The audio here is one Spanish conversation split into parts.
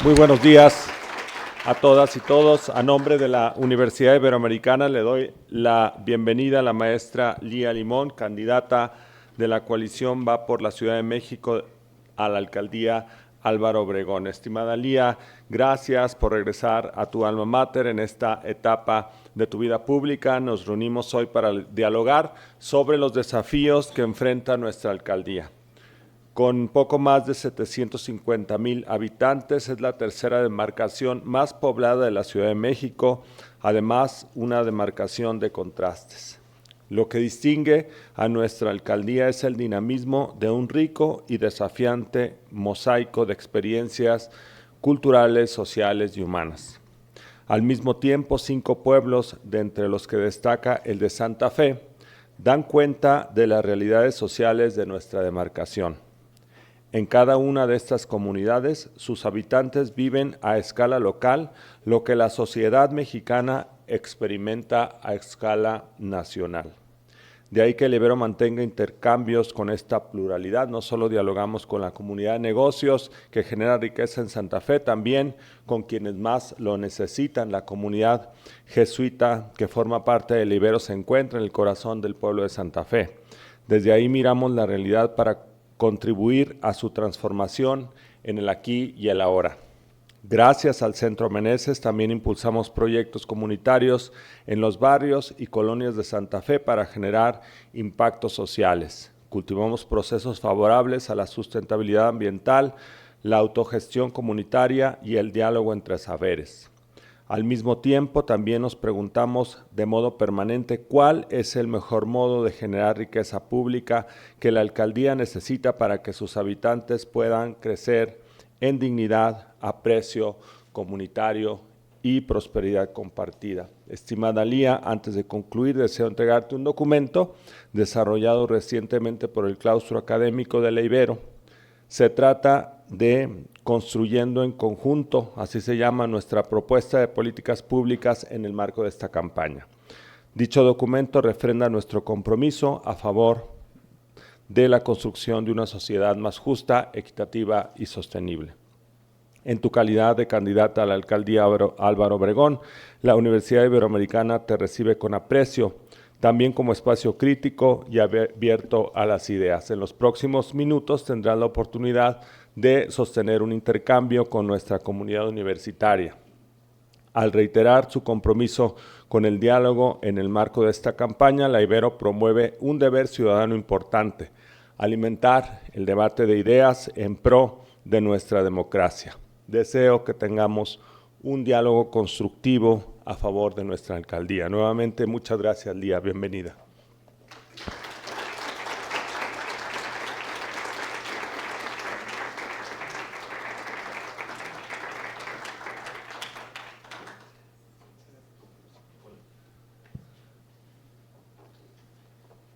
Muy buenos días a todas y todos. A nombre de la Universidad Iberoamericana le doy la bienvenida a la maestra Lía Limón, candidata de la coalición Va por la Ciudad de México a la alcaldía Álvaro Obregón. Estimada Lía, gracias por regresar a tu alma mater en esta etapa de tu vida pública. Nos reunimos hoy para dialogar sobre los desafíos que enfrenta nuestra alcaldía. Con poco más de 750,000 habitantes, es la tercera demarcación más poblada de la Ciudad de México, además una demarcación de contrastes. Lo que distingue a nuestra alcaldía es el dinamismo de un rico y desafiante mosaico de experiencias culturales, sociales y humanas. Al mismo tiempo, 5 pueblos, de entre los que destaca el de Santa Fe, dan cuenta de las realidades sociales de nuestra demarcación. En cada una de estas comunidades, sus habitantes viven a escala local lo que la sociedad mexicana experimenta a escala nacional. De ahí que el Ibero mantenga intercambios con esta pluralidad. No solo dialogamos con la comunidad de negocios que genera riqueza en Santa Fe, también con quienes más lo necesitan. La comunidad jesuita que forma parte del Ibero se encuentra en el corazón del pueblo de Santa Fe. Desde ahí miramos la realidad para contribuir a su transformación en el aquí y el ahora. Gracias al Centro Meneses también impulsamos proyectos comunitarios en los barrios y colonias de Santa Fe para generar impactos sociales. Cultivamos procesos favorables a la sustentabilidad ambiental, la autogestión comunitaria y el diálogo entre saberes. Al mismo tiempo, también nos preguntamos de modo permanente cuál es el mejor modo de generar riqueza pública que la alcaldía necesita para que sus habitantes puedan crecer en dignidad, aprecio comunitario y prosperidad compartida. Estimada Lía, antes de concluir, deseo entregarte un documento desarrollado recientemente por el claustro académico de la Ibero. Se trata de Construyendo en Conjunto, así se llama nuestra propuesta de políticas públicas en el marco de esta campaña. Dicho documento refrenda nuestro compromiso a favor de la construcción de una sociedad más justa, equitativa y sostenible. En tu calidad de candidata a la alcaldía Álvaro Obregón, la Universidad Iberoamericana te recibe con aprecio, también como espacio crítico y abierto a las ideas. En los próximos minutos tendrás la oportunidad de sostener un intercambio con nuestra comunidad universitaria. Al reiterar su compromiso con el diálogo en el marco de esta campaña, la Ibero promueve un deber ciudadano importante: alimentar el debate de ideas en pro de nuestra democracia. Deseo que tengamos un diálogo constructivo a favor de nuestra alcaldía. Nuevamente, muchas gracias, Lía. Bienvenida.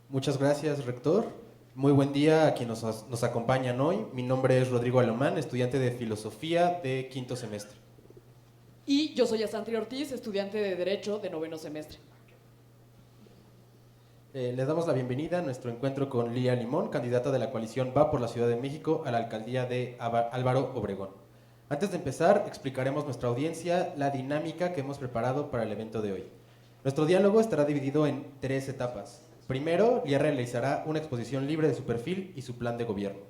Muchas gracias, rector. Muy buen día a quienes nos acompañan hoy. Mi nombre es Rodrigo Alomán, estudiante de Filosofía de 5º semestre. Y yo soy Asantri Ortiz, estudiante de Derecho de 9º semestre. Le damos la bienvenida a nuestro encuentro con Lía Limón, candidata de la coalición Va por la Ciudad de México a la alcaldía de Álvaro Obregón. Antes de empezar, explicaremos a nuestra audiencia la dinámica que hemos preparado para el evento de hoy. Nuestro diálogo estará dividido en 3 etapas. Primero, Lía realizará una exposición libre de su perfil y su plan de gobierno.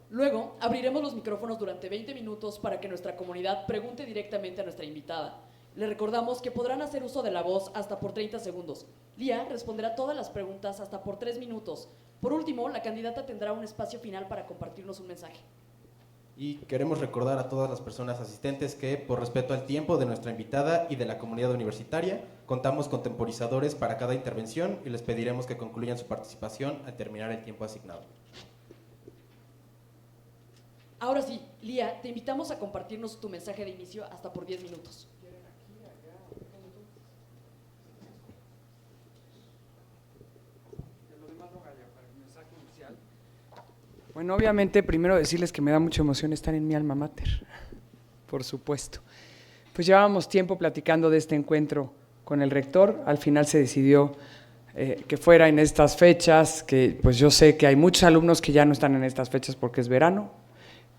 Luego, abriremos los micrófonos durante 20 minutos para que nuestra comunidad pregunte directamente a nuestra invitada. Les recordamos que podrán hacer uso de la voz hasta por 30 segundos. Lía responderá todas las preguntas hasta por 3 minutos. Por último, la candidata tendrá un espacio final para compartirnos un mensaje. Y queremos recordar a todas las personas asistentes que, por respeto al tiempo de nuestra invitada y de la comunidad universitaria, contamos con temporizadores para cada intervención y les pediremos que concluyan su participación al terminar el tiempo asignado. Ahora sí, Lía, te invitamos a compartirnos tu mensaje de inicio hasta por 10 minutos. Bueno, obviamente, primero decirles que me da mucha emoción estar en mi alma mater, por supuesto. Pues llevábamos tiempo platicando de este encuentro con el rector, al final se decidió que fuera en estas fechas, que pues yo sé que hay muchos alumnos que ya no están en estas fechas porque es verano,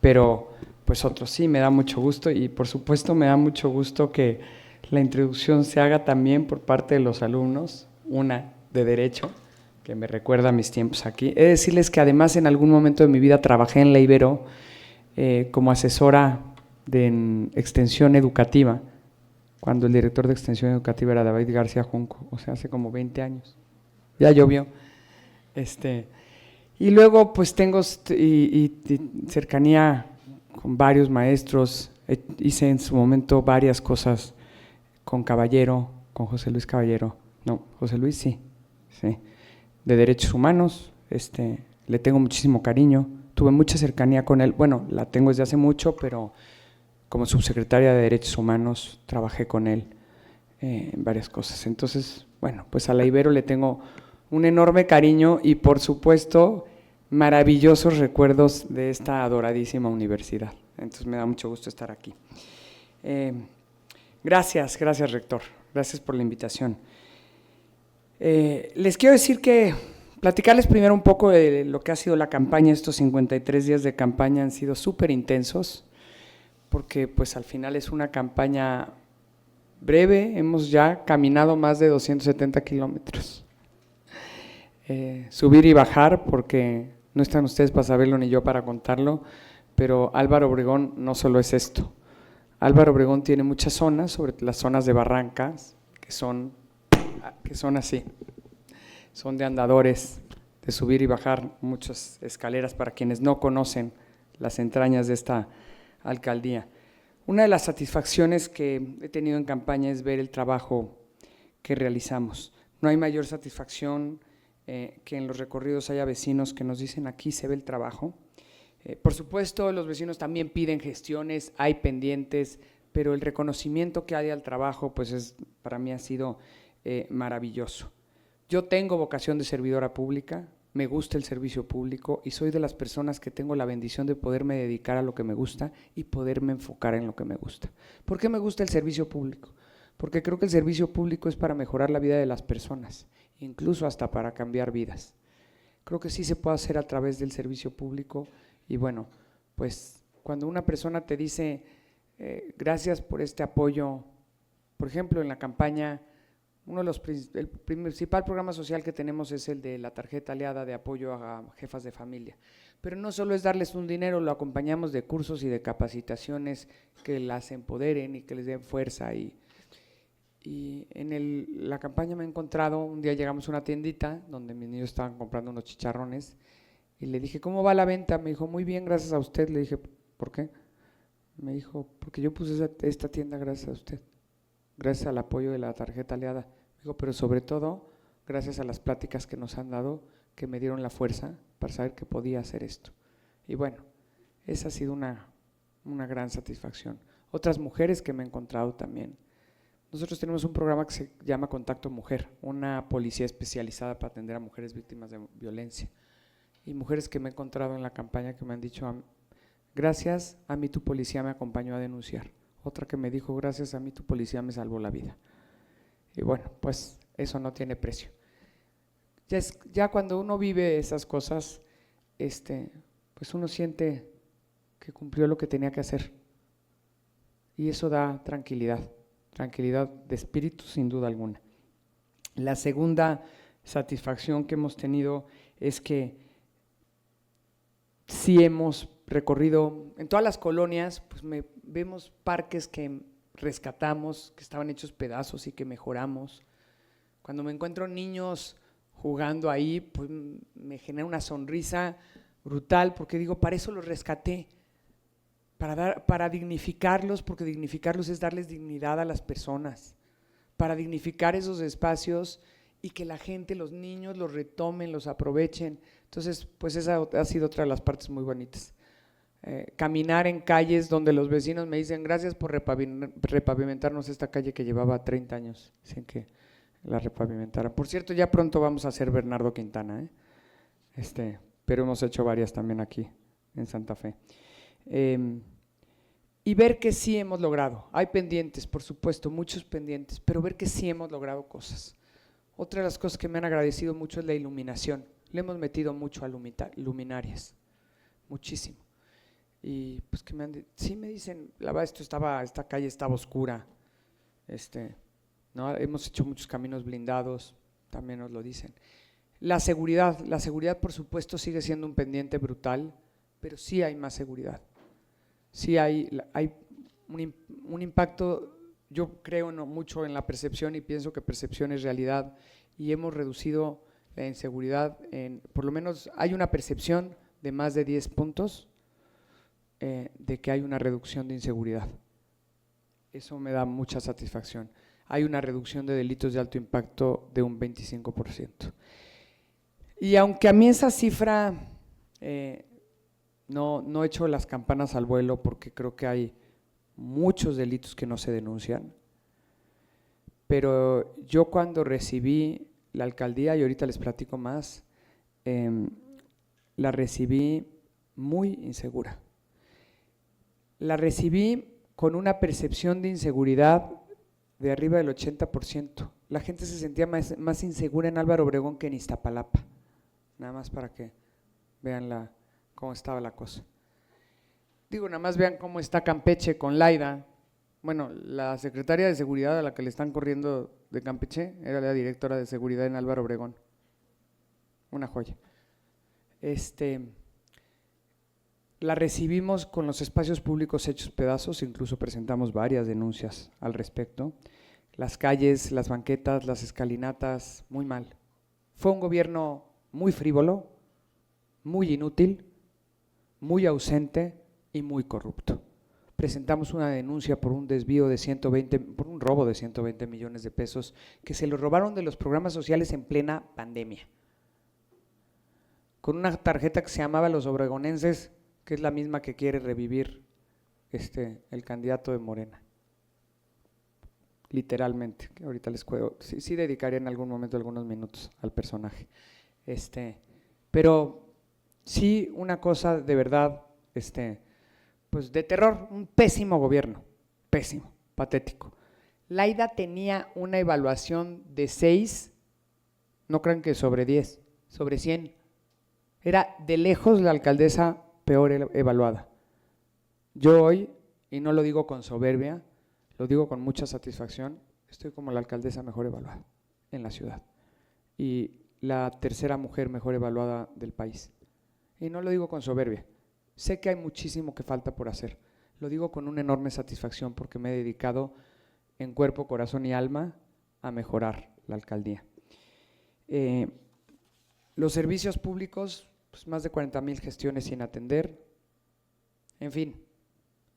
pero pues otros. Sí, me da mucho gusto y por supuesto me da mucho gusto que la introducción se haga también por parte de los alumnos, una de Derecho, que me recuerda a mis tiempos aquí. He de decirles que además en algún momento de mi vida trabajé en la Ibero como asesora de extensión educativa, cuando el director de extensión educativa era David García Junco, o sea, hace como 20 años. Ya llovió. Y luego pues tengo cercanía con varios maestros, hice en su momento varias cosas con Caballero, con José Luis Caballero, no, José Luis sí, de Derechos Humanos, le tengo muchísimo cariño, tuve mucha cercanía con él, bueno, la tengo desde hace mucho, pero como subsecretaria de Derechos Humanos trabajé con él en varias cosas. Entonces, bueno, pues a la Ibero le tengo un enorme cariño y por supuesto maravillosos recuerdos de esta adoradísima universidad. Entonces me da mucho gusto estar aquí. Gracias, rector, gracias por la invitación. Les quiero decir platicarles primero un poco de lo que ha sido la campaña. Estos 53 días de campaña han sido súper intensos, porque pues al final es una campaña breve, hemos ya caminado más de 270 kilómetros. Subir y bajar, porque no están ustedes para saberlo ni yo para contarlo, pero Álvaro Obregón no solo es esto. Álvaro Obregón tiene muchas zonas, sobre las zonas de barrancas, que son así, son de andadores, de subir y bajar, muchas escaleras para quienes no conocen las entrañas de esta alcaldía. Una de las satisfacciones que he tenido en campaña es ver el trabajo que realizamos. No hay mayor satisfacción que en los recorridos haya vecinos que nos dicen aquí se ve el trabajo. Por supuesto, los vecinos también piden gestiones, hay pendientes, pero el reconocimiento que hay al trabajo, pues para mí ha sido maravilloso. Yo tengo vocación de servidora pública, me gusta el servicio público y soy de las personas que tengo la bendición de poderme dedicar a lo que me gusta y poderme enfocar en lo que me gusta. ¿Por qué me gusta el servicio público? Porque creo que el servicio público es para mejorar la vida de las personas, incluso hasta para cambiar vidas. Creo que sí se puede hacer a través del servicio público y bueno, pues cuando una persona te dice gracias por este apoyo, por ejemplo en la campaña, el principal programa social que tenemos es el de la tarjeta aliada de apoyo a jefas de familia, pero no solo es darles un dinero, lo acompañamos de cursos y de capacitaciones que las empoderen y que les den fuerza y en la campaña me he encontrado, un día llegamos a una tiendita donde mis niños estaban comprando unos chicharrones y le dije, ¿cómo va la venta? Me dijo, muy bien, gracias a usted. Le dije, ¿por qué? Me dijo, porque yo puse esta tienda gracias a usted, gracias al apoyo de la tarjeta aliada. Me dijo, pero sobre todo, gracias a las pláticas que nos han dado, que me dieron la fuerza para saber que podía hacer esto. Y bueno, esa ha sido una gran satisfacción. Otras mujeres que me he encontrado también. Nosotros tenemos un programa que se llama Contacto Mujer, una policía especializada para atender a mujeres víctimas de violencia. Y mujeres que me he encontrado en la campaña que me han dicho, gracias a mí tu policía me acompañó a denunciar. Otra que me dijo, gracias a mí tu policía me salvó la vida. Y bueno, pues eso no tiene precio. Ya cuando uno vive esas cosas, pues uno siente que cumplió lo que tenía que hacer. Y eso da tranquilidad de espíritu sin duda alguna. La segunda satisfacción que hemos tenido es que sí hemos recorrido en todas las colonias, pues vemos parques que rescatamos, que estaban hechos pedazos y que mejoramos. Cuando me encuentro niños jugando ahí, pues me genera una sonrisa brutal porque digo, para eso los rescaté, para dignificarlos, porque dignificarlos es darles dignidad a las personas, para dignificar esos espacios y que la gente, los niños los retomen, los aprovechen. Entonces, pues esa ha sido otra de las partes muy bonitas. Caminar en calles donde los vecinos me dicen gracias por repavimentarnos esta calle que llevaba 30 años sin que la repavimentaran. Por cierto, ya pronto vamos a hacer Bernardo Quintana, pero hemos hecho varias también aquí en Santa Fe. Y ver que sí hemos logrado, hay pendientes, por supuesto, muchos pendientes, pero ver que sí hemos logrado cosas. Otra de las cosas que me han agradecido mucho es la iluminación. Le hemos metido mucho a luminarias, muchísimo. Y pues que sí me dicen, la verdad esta calle estaba oscura, ¿no? Hemos hecho muchos caminos blindados, también nos lo dicen. La seguridad por supuesto sigue siendo un pendiente brutal, pero sí hay más seguridad. Sí hay un impacto, yo creo mucho en la percepción y pienso que percepción es realidad, y hemos reducido la inseguridad, por lo menos hay una percepción de más de 10 puntos de que hay una reducción de inseguridad. Eso me da mucha satisfacción. Hay una reducción de delitos de alto impacto de un 25%. Y aunque a mí esa cifra no echo las campanas al vuelo, porque creo que hay muchos delitos que no se denuncian, pero yo cuando recibí la alcaldía, y ahorita les platico más, la recibí muy insegura. La recibí con una percepción de inseguridad de arriba del 80%. La gente se sentía más insegura en Álvaro Obregón que en Iztapalapa. Nada más para que vean cómo estaba la cosa. Digo, nada más vean cómo está Campeche con Laida. Bueno, la secretaria de seguridad a la que le están corriendo de Campeche era la directora de seguridad en Álvaro Obregón. Una joya. La recibimos con los espacios públicos hechos pedazos, incluso presentamos varias denuncias al respecto. Las calles, las banquetas, las escalinatas, muy mal. Fue un gobierno muy frívolo, muy inútil, muy ausente y muy corrupto. Presentamos una denuncia por un desvío de por un robo de 120 millones de pesos que se lo robaron de los programas sociales en plena pandemia. Con una tarjeta que se llamaba Los Obregonenses, que es la misma que quiere revivir el candidato de Morena. Literalmente, que ahorita les puedo, sí dedicaré en algún momento algunos minutos al personaje. Pero sí, una cosa de verdad, pues de terror, un pésimo gobierno, pésimo, patético. Laida tenía una evaluación de 6, no crean que sobre 10, sobre 100. Era de lejos la alcaldesa peor evaluada. Yo hoy, y no lo digo con soberbia, lo digo con mucha satisfacción, estoy como la alcaldesa mejor evaluada en la ciudad y la tercera mujer mejor evaluada del país. Y no lo digo con soberbia, sé que hay muchísimo que falta por hacer, lo digo con una enorme satisfacción porque me he dedicado en cuerpo, corazón y alma a mejorar la alcaldía. Los servicios públicos, pues más de 40,000 gestiones sin atender, en fin,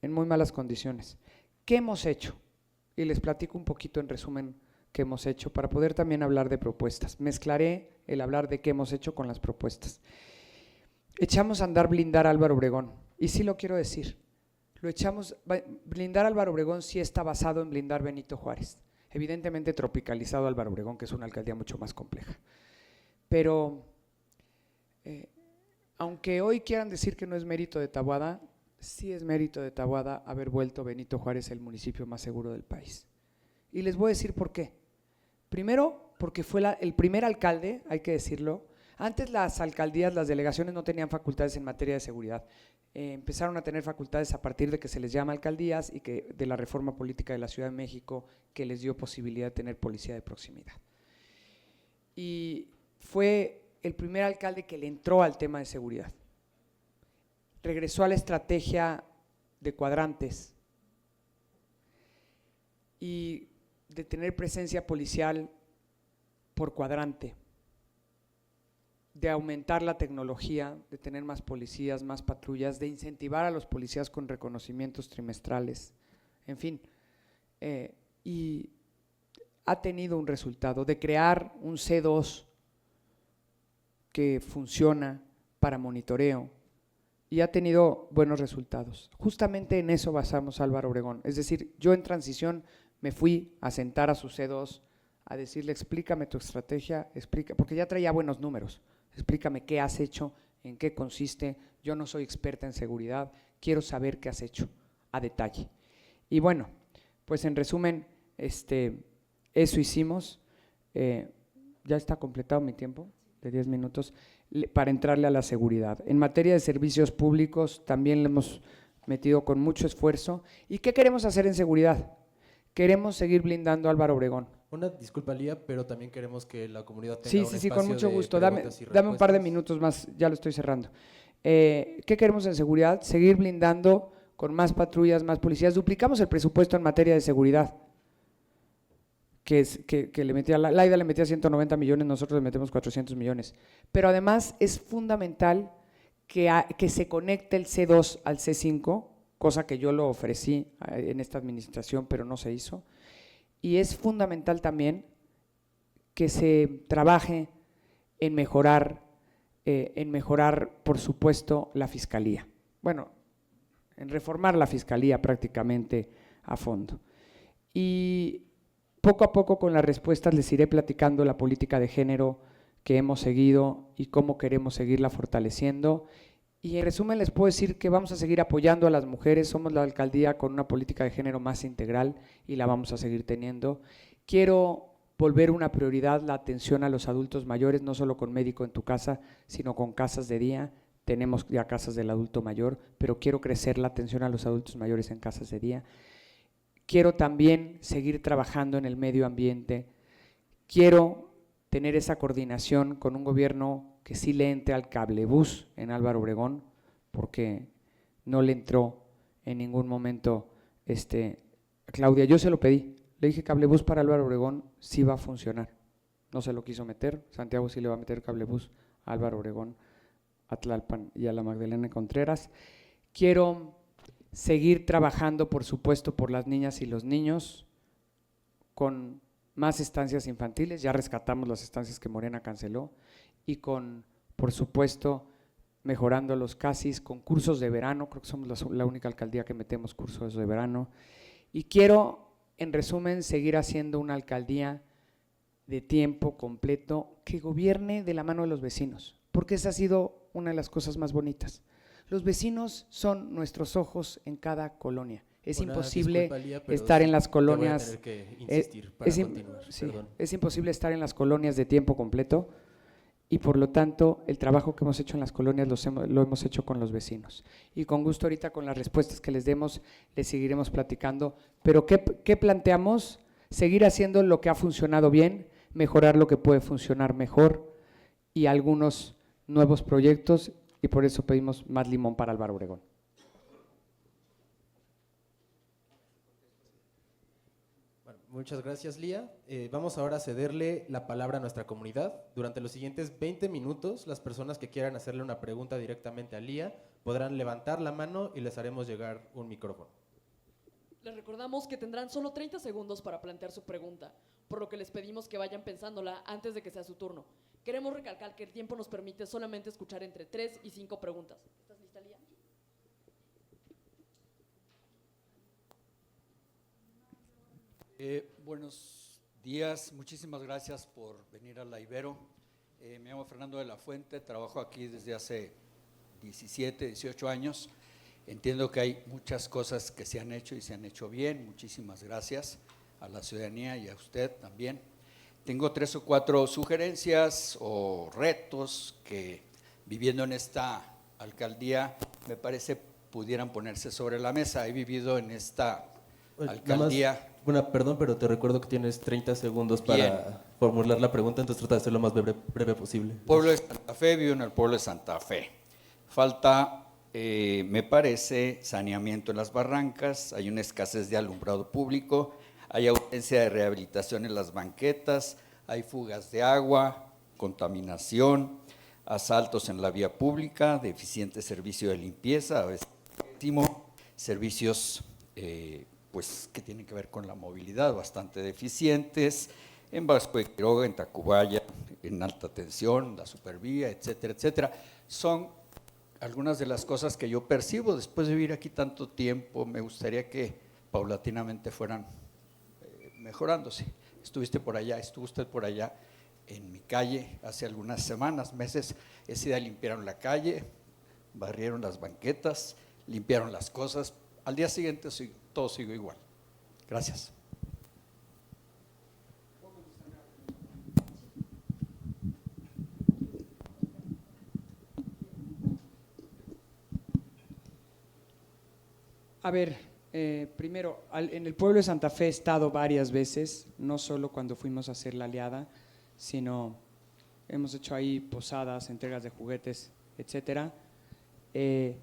en muy malas condiciones. ¿Qué hemos hecho? Y les platico un poquito en resumen qué hemos hecho para poder también hablar de propuestas. Mezclaré el hablar de qué hemos hecho con las propuestas. Echamos a andar blindar a Álvaro Obregón, y sí lo quiero decir, blindar a Álvaro Obregón sí está basado en blindar Benito Juárez, evidentemente tropicalizado a Álvaro Obregón, que es una alcaldía mucho más compleja. Pero aunque hoy quieran decir que no es mérito de Taboada, sí es mérito de Taboada haber vuelto Benito Juárez el municipio más seguro del país. Y les voy a decir por qué. Primero, porque fue el primer alcalde, hay que decirlo. Antes las alcaldías, las delegaciones no tenían facultades en materia de seguridad. Empezaron a tener facultades a partir de que se les llama alcaldías y que de la reforma política de la Ciudad de México que les dio posibilidad de tener policía de proximidad. Y fue el primer alcalde que le entró al tema de seguridad. Regresó a la estrategia de cuadrantes y de tener presencia policial por cuadrante, de aumentar la tecnología, de tener más policías, más patrullas, de incentivar a los policías con reconocimientos trimestrales, en fin, y ha tenido un resultado de crear un C2 que funciona para monitoreo y ha tenido buenos resultados. Justamente en eso basamos a Álvaro Obregón, es decir, yo en transición me fui a sentar a su C2 a decirle explícame tu estrategia, porque ya traía buenos números, explícame qué has hecho, en qué consiste, yo no soy experta en seguridad, quiero saber qué has hecho a detalle. Y bueno, pues en resumen, eso hicimos, ya está completado mi tiempo de 10 minutos, para entrarle a la seguridad. En materia de servicios públicos también le hemos metido con mucho esfuerzo. ¿Y qué queremos hacer en seguridad? Queremos seguir blindando a Álvaro Obregón. Una disculpa, Lía, pero también queremos que la comunidad tenga Sí, un sí, sí, con espacio mucho de gusto. preguntas y Dame un par de respuestas. minutos más, ya lo estoy cerrando. ¿Qué queremos en seguridad? Seguir blindando con más patrullas, más policías. Duplicamos el presupuesto en materia de seguridad, que le metía, Laida le metía 190 millones, nosotros le metemos 400 millones. Pero además es fundamental que se conecte el C2 al C5, cosa que yo lo ofrecí en esta administración, pero no se hizo. Y es fundamental también que se trabaje en mejorar, por supuesto, la fiscalía. Bueno, en reformar la fiscalía prácticamente a fondo. Y poco a poco con las respuestas les iré platicando la política de género que hemos seguido y cómo queremos seguirla fortaleciendo. Y en resumen les puedo decir que vamos a seguir apoyando a las mujeres, somos la alcaldía con una política de género más integral y la vamos a seguir teniendo. Quiero volver una prioridad la atención a los adultos mayores, no solo con médico en tu casa, sino con casas de día. Tenemos ya casas del adulto mayor, pero quiero crecer la atención a los adultos mayores en casas de día. Quiero también seguir trabajando en el medio ambiente. Quiero tener esa coordinación con un gobierno que sí le entre al cablebús en Álvaro Obregón, porque no le entró en ningún momento Claudia. Yo se lo pedí, le dije cablebús para Álvaro Obregón sí va a funcionar. No se lo quiso meter, Santiago sí le va a meter cablebús a Álvaro Obregón, a Tlalpan y a la Magdalena Contreras. Quiero seguir trabajando, por supuesto, por las niñas y los niños, con más estancias infantiles, ya rescatamos las estancias que Morena canceló, y con, por supuesto, mejorando los CASIS, con cursos de verano, creo que somos la única alcaldía que metemos cursos de verano, y quiero, en resumen, seguir haciendo una alcaldía de tiempo completo que gobierne de la mano de los vecinos, porque esa ha sido una de las cosas más bonitas. Los vecinos son nuestros ojos en cada colonia. Es imposible disculpa, Lía, pero estar en las colonias. Te voy a tener que insistir para continuar. Sí, Perdón. es imposible estar en las colonias de tiempo completo y por lo tanto el trabajo que hemos hecho en las colonias lo hemos hecho con los vecinos. Y con gusto ahorita con las respuestas que les demos les seguiremos platicando. Pero ¿qué planteamos? Seguir haciendo lo que ha funcionado bien, mejorar lo que puede funcionar mejor y algunos nuevos proyectos, y por eso pedimos más limón para Álvaro Obregón. Bueno, muchas gracias, Lía. Vamos ahora a cederle la palabra a nuestra comunidad. Durante los siguientes 20 minutos, las personas que quieran hacerle una pregunta directamente a Lía podrán levantar la mano y les haremos llegar un micrófono. Les recordamos que tendrán solo 30 segundos para plantear su pregunta, por lo que les pedimos que vayan pensándola antes de que sea su turno. Queremos recalcar que el tiempo nos permite solamente escuchar entre 3 y 5 preguntas. ¿Estás lista, Lía? Buenos días, muchísimas gracias por venir a la Ibero. Me llamo Fernando de la Fuente, trabajo aquí desde hace 17, 18 años. Entiendo que hay muchas cosas que se han hecho y se han hecho bien. Muchísimas gracias a la ciudadanía y a usted también. Tengo 3 o 4 sugerencias o retos que, viviendo en esta alcaldía, me parece pudieran ponerse sobre la mesa. He vivido en esta alcaldía. Perdón, pero te recuerdo que tienes 30 segundos para Bien. formular la pregunta, entonces trata de ser lo más breve posible. Pueblo de Santa Fe, vivo en el pueblo de Santa Fe. Falta, me parece, saneamiento en las barrancas, hay una escasez de alumbrado público, hay ausencia de rehabilitación en las banquetas, hay fugas de agua, contaminación, asaltos en la vía pública, deficiente servicio de limpieza, a veces servicios pues, que tienen que ver con la movilidad, bastante deficientes, en Vasco de Quiroga, en Tacubaya, en alta tensión, la supervía, etcétera, etcétera. Son algunas de las cosas que yo percibo después de vivir aquí tanto tiempo. Me gustaría que paulatinamente fueran mejorándose. Estuvo usted por allá en mi calle hace algunas semanas, meses. Ese día limpiaron la calle, barrieron las banquetas, limpiaron las cosas. Al día siguiente todo sigue igual. Gracias. A ver, primero, en el pueblo de Santa Fe he estado varias veces, no solo cuando fuimos a hacer la aliada, sino hemos hecho ahí posadas, entregas de juguetes, etcétera. El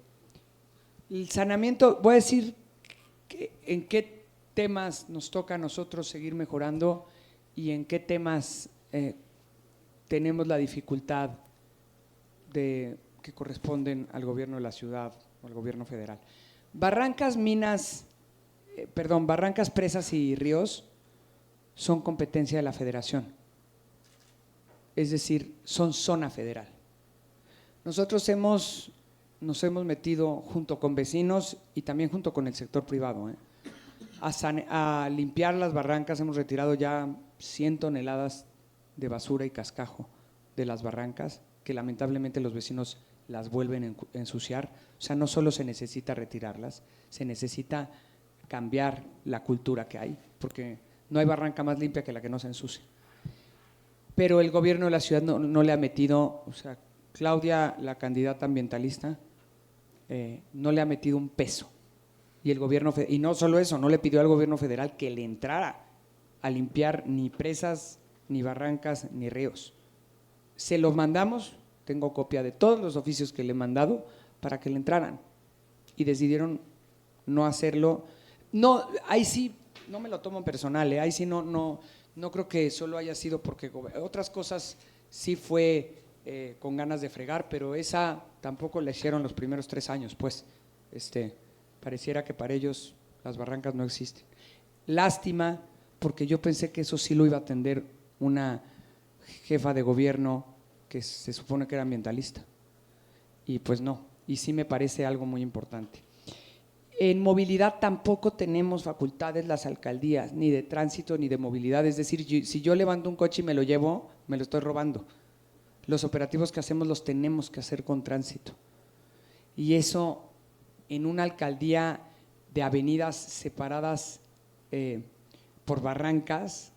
saneamiento, voy a decir en qué temas nos toca a nosotros seguir mejorando y en qué temas tenemos la dificultad que corresponden al gobierno de la ciudad o al gobierno federal. Barrancas, presas y ríos son competencia de la federación, es decir, son zona federal. Nosotros nos hemos metido junto con vecinos y también junto con el sector privado a limpiar las barrancas. Hemos retirado ya 100 toneladas de basura y cascajo de las barrancas, que lamentablemente los vecinos las vuelven a ensuciar. O sea, no solo se necesita retirarlas, se necesita cambiar la cultura que hay, porque no hay barranca más limpia que la que no se ensucia. Pero el gobierno de la ciudad no le ha metido, o sea, Claudia, la candidata ambientalista, no le ha metido un peso. Y el gobierno, y no solo eso, no le pidió al gobierno federal que le entrara a limpiar ni presas, ni barrancas, ni ríos. Se los mandamos, tengo copia de todos los oficios que le he mandado para que le entraran y decidieron no hacerlo. No, ahí sí, no me lo tomo en personal, ahí sí no creo que solo haya sido porque otras cosas sí fue con ganas de fregar, pero esa tampoco la hicieron los primeros 3 años, pues pareciera que para ellos las barrancas no existen. Lástima, porque yo pensé que eso sí lo iba a atender una jefa de gobierno que se supone que era ambientalista, y pues no, y sí me parece algo muy importante. En movilidad tampoco tenemos facultades las alcaldías, ni de tránsito ni de movilidad, es decir, si yo levanto un coche y me lo llevo, me lo estoy robando. Los operativos que hacemos los tenemos que hacer con tránsito, y eso en una alcaldía de avenidas separadas por barrancas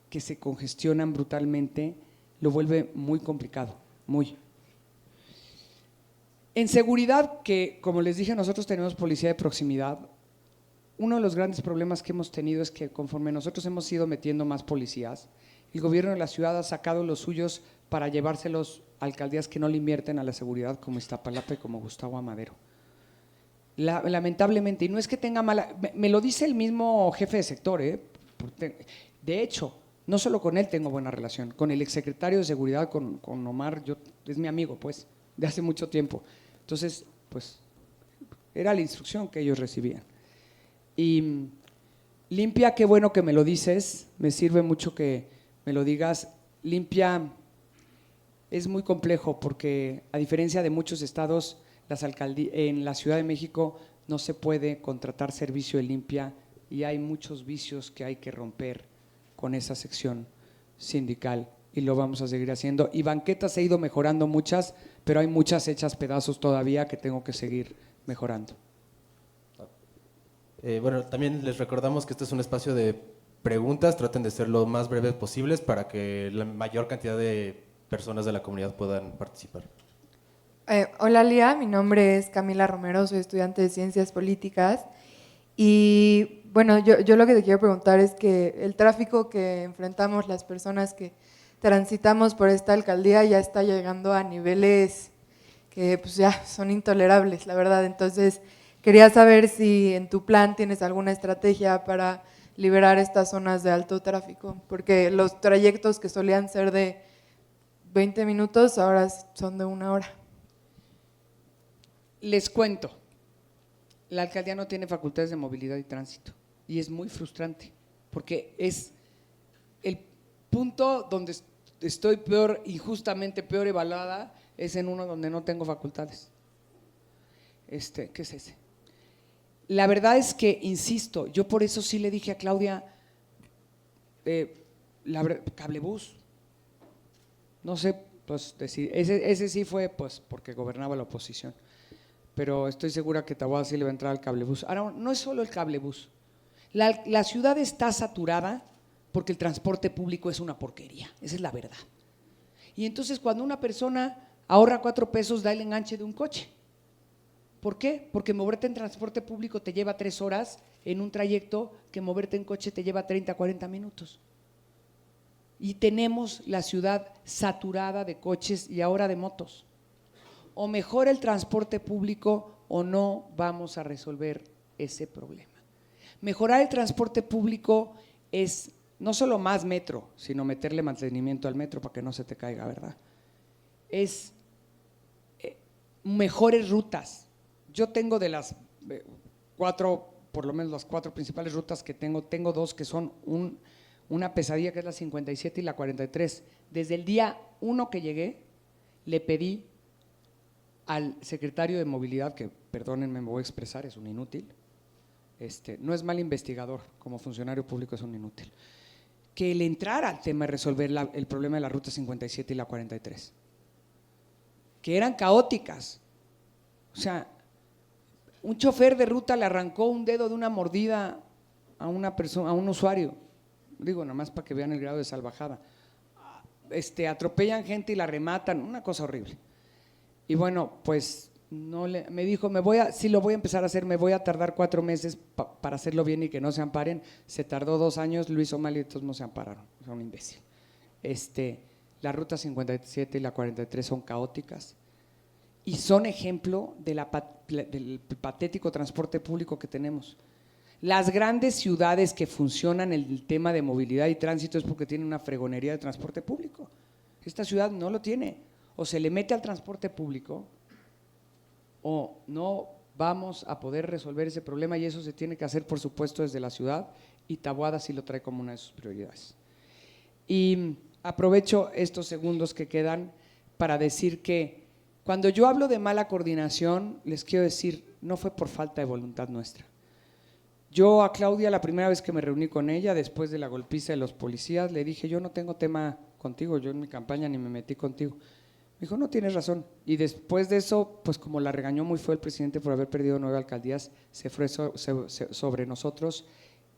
que se congestionan brutalmente, lo vuelve muy complicado, muy. En seguridad, que como les dije, nosotros tenemos policía de proximidad. Uno de los grandes problemas que hemos tenido es que conforme nosotros hemos ido metiendo más policías, el gobierno de la ciudad ha sacado los suyos para llevárselos a alcaldías que no le invierten a la seguridad, como Iztapalapa y como Gustavo Amadero. Lamentablemente, y no es que tenga mala, me lo dice el mismo jefe de sector, de hecho, no solo con él tengo buena relación, con el exsecretario de seguridad, con Omar, es mi amigo, pues, de hace mucho tiempo. Entonces, pues, era la instrucción que ellos recibían. Y limpia, qué bueno que me lo dices, me sirve mucho que me lo digas. Limpia es muy complejo porque, a diferencia de muchos estados, en la Ciudad de México no se puede contratar servicio de limpia y hay muchos vicios que hay que romper con esa sección sindical, y lo vamos a seguir haciendo. Y banquetas he ido mejorando muchas, pero hay muchas hechas pedazos todavía que tengo que seguir mejorando. Bueno, también les recordamos que este es un espacio de preguntas, traten de ser lo más breves posibles para que la mayor cantidad de personas de la comunidad puedan participar. Hola Lía, mi nombre es Camila Romero, soy estudiante de Ciencias Políticas y bueno, yo lo que te quiero preguntar es que el tráfico que enfrentamos las personas que transitamos por esta alcaldía ya está llegando a niveles que pues ya son intolerables, la verdad. Entonces quería saber si en tu plan tienes alguna estrategia para liberar estas zonas de alto tráfico, porque los trayectos que solían ser de 20 minutos ahora son de 1 hora. Les cuento, la alcaldía no tiene facultades de movilidad y tránsito y es muy frustrante porque es el punto donde estoy peor, injustamente peor evaluada, es en uno donde no tengo facultades. ¿Qué es ese? La verdad es que, insisto, yo por eso sí le dije a Claudia, cablebús, no sé, pues decir, ese sí fue pues porque gobernaba la oposición, pero estoy segura que Taboada sí le va a entrar al cablebús. Ahora, no es solo el cablebús, la ciudad está saturada porque el transporte público es una porquería, esa es la verdad. Y entonces cuando una persona ahorra 4 pesos, da el enganche de un coche. ¿Por qué? Porque moverte en transporte público te lleva 3 horas en un trayecto que moverte en coche te lleva 30, 40 minutos. Y tenemos la ciudad saturada de coches y ahora de motos. O mejora el transporte público o no vamos a resolver ese problema. Mejorar el transporte público es no solo más metro, sino meterle mantenimiento al metro para que no se te caiga, ¿verdad? Es mejores rutas. Yo tengo de las 4, por lo menos las 4 principales rutas que tengo 2 que son una pesadilla, que es la 57 y la 43. Desde el día 1 que llegué, le pedí al secretario de Movilidad, que perdónenme, me voy a expresar, es un inútil, no es mal investigador, como funcionario público es un inútil, que le entrara al tema de resolver el problema de la ruta 57 y la 43, que eran caóticas. O sea, un chofer de ruta le arrancó un dedo de una mordida a una persona, a un usuario, digo, nada más para que vean el grado de salvajada. Atropellan gente y la rematan, una cosa horrible. Y bueno, pues me dijo, si lo voy a empezar a hacer, me voy a tardar 4 meses para hacerlo bien y que no se amparen. Se tardó 2 años, lo hizo mal y todos no se ampararon, son un imbécil. La ruta 57 y la 43 son caóticas y son ejemplo del patético transporte público que tenemos. Las grandes ciudades que funcionan en el tema de movilidad y tránsito es porque tienen una fregonería de transporte público. Esta ciudad no lo tiene. O se le mete al transporte público o no vamos a poder resolver ese problema, y eso se tiene que hacer, por supuesto, desde la ciudad, y Taboada sí lo trae como una de sus prioridades. Y aprovecho estos segundos que quedan para decir que cuando yo hablo de mala coordinación, les quiero decir, no fue por falta de voluntad nuestra. Yo a Claudia, la primera vez que me reuní con ella, después de la golpiza de los policías, le dije, yo no tengo tema contigo, yo en mi campaña ni me metí contigo. Me dijo, no, tienes razón. Y después de eso, pues como la regañó muy fue el presidente por haber perdido 9 alcaldías, se fue sobre nosotros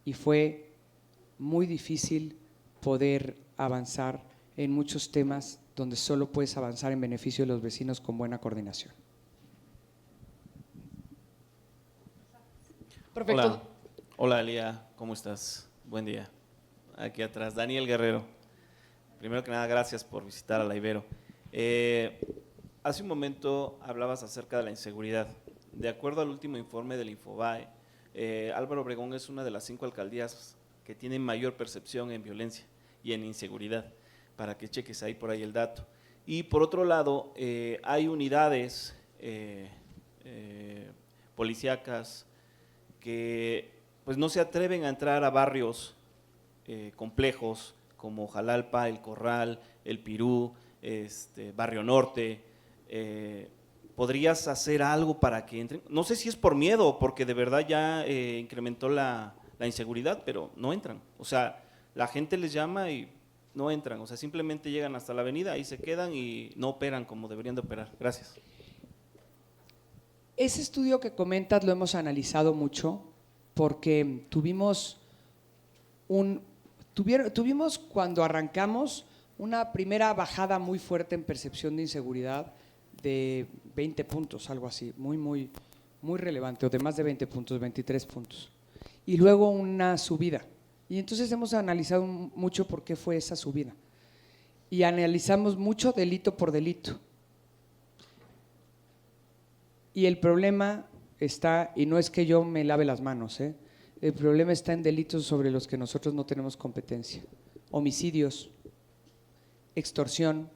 y fue muy difícil poder avanzar en muchos temas donde solo puedes avanzar en beneficio de los vecinos con buena coordinación. Perfecto. Hola Lía, ¿cómo estás? Buen día. Aquí atrás, Daniel Guerrero. Primero que nada, gracias por visitar a la Ibero. Hace un momento hablabas acerca de la inseguridad. De acuerdo al último informe del Infobae, Álvaro Obregón es una de las 5 alcaldías que tienen mayor percepción en violencia y en inseguridad, para que cheques ahí por ahí el dato. Y por otro lado, hay unidades policíacas que pues no se atreven a entrar a barrios complejos como Jalalpa, El Corral, El Pirú, Barrio Norte. ¿Podrías hacer algo para que entren? No sé si es por miedo o porque de verdad ya incrementó la inseguridad, pero no entran. O sea, la gente les llama y no entran. O sea, simplemente llegan hasta la avenida, ahí se quedan y no operan como deberían de operar. Gracias. Ese estudio que comentas lo hemos analizado mucho porque tuvimos cuando arrancamos una primera bajada muy fuerte en percepción de inseguridad de 20 puntos, algo así, muy relevante, o de más de 20 puntos, 23 puntos. Y luego una subida. Y entonces hemos analizado mucho por qué fue esa subida. Y analizamos mucho delito por delito. Y el problema está, y no es que yo me lave las manos, el problema está en delitos sobre los que nosotros no tenemos competencia. Homicidios, extorsión,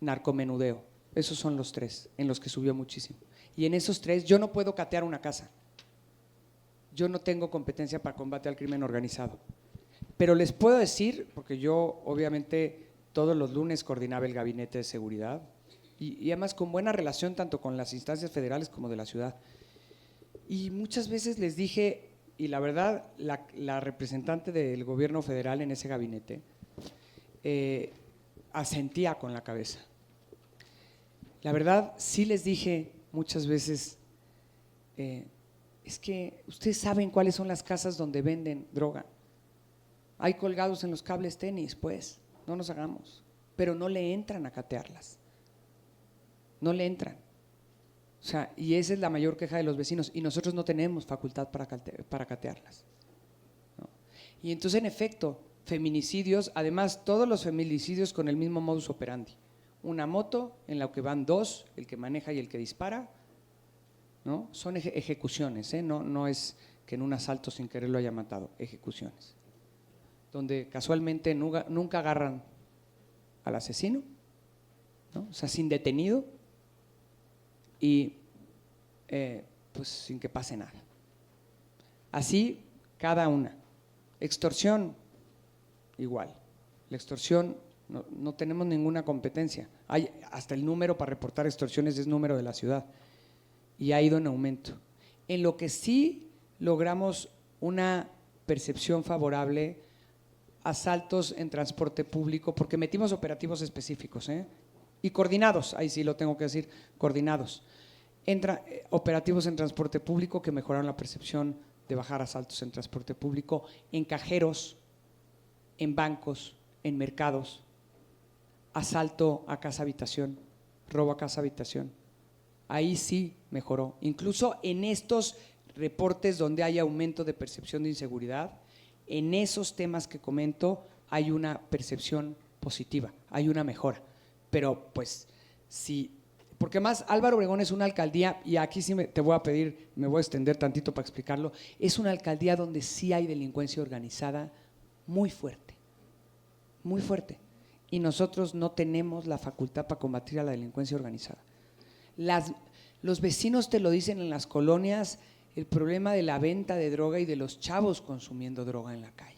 narcomenudeo. Esos son los 3 en los que subió muchísimo. Y en esos 3 yo no puedo catear una casa. Yo no tengo competencia para combate al crimen organizado. Pero les puedo decir, porque yo obviamente todos los lunes coordinaba el gabinete de seguridad y además con buena relación tanto con las instancias federales como de la ciudad. Y muchas veces les dije, y la verdad la representante del gobierno federal en ese gabinete asentía con la cabeza. La verdad sí les dije muchas veces, es que ustedes saben cuáles son las casas donde venden droga. Hay colgados en los cables tenis, pues, no nos hagamos. Pero no le entran a catearlas. No le entran. O O sea, y esa es la mayor queja de los vecinos y nosotros no tenemos facultad para catearlas, ¿no? Y entonces, en efecto, feminicidios, además todos los feminicidios con el mismo modus operandi. Una moto en la que van dos, el que maneja y el que dispara, ¿no? Son ejecuciones, no es que en un asalto sin querer lo haya matado, ejecuciones. Donde casualmente nunca agarran al asesino, ¿no? O sea, sin detenido y pues sin que pase nada. Así cada una. Extorsión, igual. La extorsión, no tenemos ninguna competencia. Hay hasta el número para reportar extorsiones es número de la ciudad y ha ido en aumento. En lo que sí logramos una percepción favorable, asaltos en transporte público, porque metimos operativos específicos, y coordinados, ahí sí lo tengo que decir, coordinados. Operativos en transporte público que mejoraron la percepción de bajar asaltos en transporte público, en cajeros, en bancos, en mercados, asalto a casa habitación, robo a casa habitación. Ahí sí mejoró. Incluso en estos reportes donde hay aumento de percepción de inseguridad, en esos temas que comento hay una percepción positiva, hay una mejora. Pero pues sí, porque más Álvaro Obregón es una alcaldía, y aquí sí te voy a pedir, me voy a extender tantito para explicarlo, es una alcaldía donde sí hay delincuencia organizada muy fuerte, muy fuerte. Y nosotros no tenemos la facultad para combatir a la delincuencia organizada. Los vecinos te lo dicen en las colonias, el problema de la venta de droga y de los chavos consumiendo droga en la calle.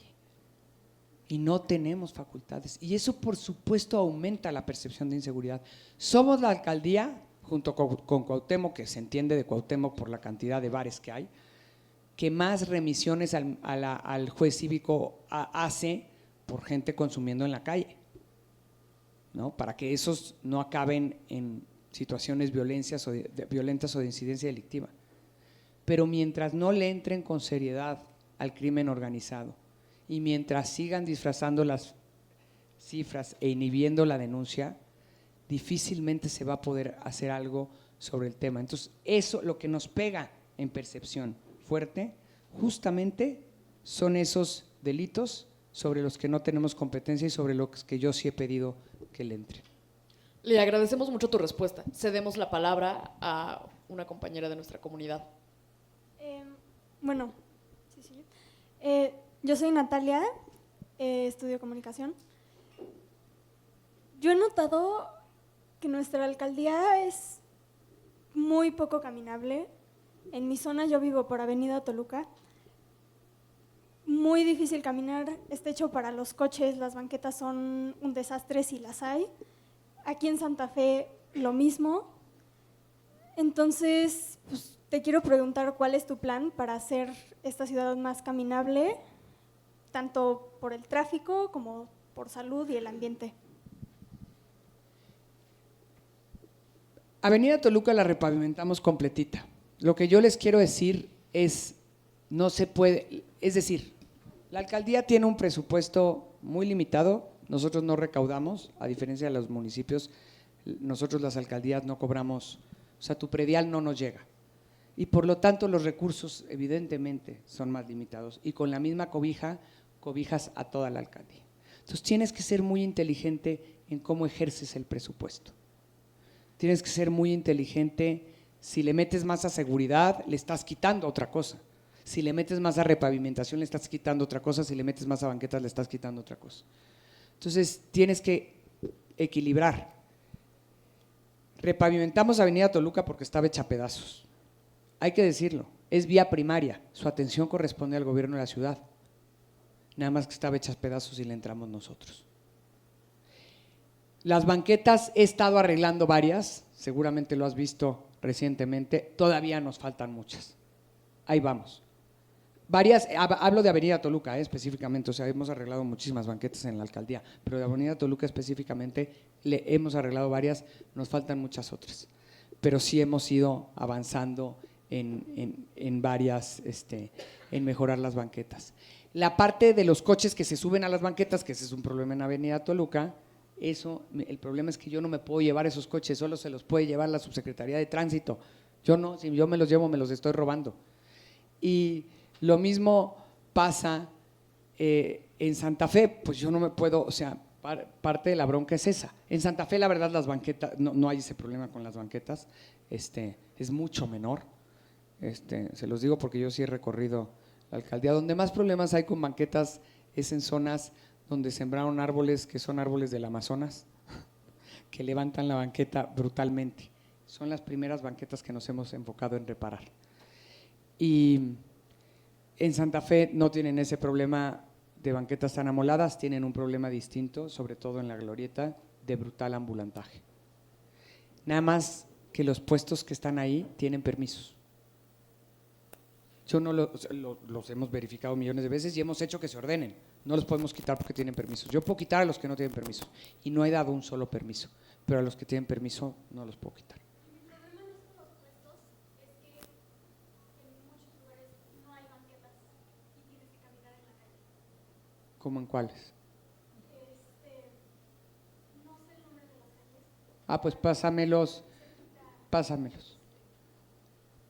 Y no tenemos facultades. Y eso, por supuesto, aumenta la percepción de inseguridad. Somos la alcaldía, junto con Cuauhtémoc, que se entiende de Cuauhtémoc por la cantidad de bares que hay, que más remisiones al juez cívico hace por gente consumiendo en la calle, ¿no? Para que esos no acaben en situaciones violentas o de incidencia delictiva. Pero mientras no le entren con seriedad al crimen organizado y mientras sigan disfrazando las cifras e inhibiendo la denuncia, difícilmente se va a poder hacer algo sobre el tema. Entonces, eso lo que nos pega en percepción fuerte, justamente son esos delitos sobre los que no tenemos competencia y sobre los que yo sí he pedido que le entren. Le agradecemos mucho tu respuesta. Cedemos la palabra a una compañera de nuestra comunidad. Bueno, sí. Yo soy Natalia, estudio comunicación. Yo he notado que nuestra alcaldía es muy poco caminable. En mi zona yo vivo por Avenida Toluca. Muy difícil caminar, está hecho para los coches, las banquetas son un desastre si las hay. Aquí en Santa Fe lo mismo. Entonces, pues, te quiero preguntar cuál es tu plan para hacer esta ciudad más caminable, tanto por el tráfico como por salud y el ambiente. Avenida Toluca la repavimentamos completita. Lo que yo les quiero decir es, no se puede, es decir, la alcaldía tiene un presupuesto muy limitado, nosotros no recaudamos, a diferencia de los municipios, nosotros las alcaldías no cobramos, o sea, tu predial no nos llega. Y por lo tanto los recursos evidentemente son más limitados y con la misma cobijas a toda la alcaldía. Entonces tienes que ser muy inteligente en cómo ejerces el presupuesto. Tienes que ser muy inteligente, si le metes más a seguridad, le estás quitando otra cosa. Si le metes más a repavimentación, le estás quitando otra cosa. Si le metes más a banquetas, le estás quitando otra cosa. Entonces tienes que equilibrar. Repavimentamos Avenida Toluca porque estaba hecha a pedazos. Hay que decirlo, es vía primaria, su atención corresponde al gobierno de la ciudad. Nada más que estaba hecha a pedazos y le entramos nosotros. Las banquetas he estado arreglando varias, seguramente lo has visto recientemente, todavía nos faltan muchas. Ahí vamos. Varias, hablo de Avenida Toluca específicamente, o sea, hemos arreglado muchísimas banquetas en la alcaldía, pero de Avenida Toluca específicamente le hemos arreglado varias, nos faltan muchas otras, pero sí hemos ido avanzando en varias, en mejorar las banquetas. La parte de los coches que se suben a las banquetas, que ese es un problema en Avenida Toluca, el problema es que yo no me puedo llevar esos coches, solo se los puede llevar la Subsecretaría de Tránsito. Yo no, si yo me los llevo, me los estoy robando. Y lo mismo pasa en Santa Fe, pues yo no me puedo, o sea, parte de la bronca es esa. En Santa Fe, la verdad, las banquetas, no hay ese problema con las banquetas, es mucho menor. Se los digo porque yo sí he recorrido la alcaldía. Donde más problemas hay con banquetas es en zonas donde sembraron árboles que son árboles del Amazonas, que levantan la banqueta brutalmente. Son las primeras banquetas que nos hemos enfocado en reparar. Y en Santa Fe no tienen ese problema de banquetas tan amoladas, tienen un problema distinto, sobre todo en la glorieta, de brutal ambulantaje. Nada más que los puestos que están ahí tienen permisos. Yo no los hemos verificado millones de veces y hemos hecho que se ordenen. No los podemos quitar porque tienen permisos. Yo puedo quitar a los que no tienen permiso y no he dado un solo permiso, pero a los que tienen permiso no los puedo quitar. Mi problema no es con los puestos, es que en muchos lugares no hay banquetas y tienes que caminar en la calle. ¿Cómo en cuáles? No sé el nombre de las calles. Ah, pues pásamelos.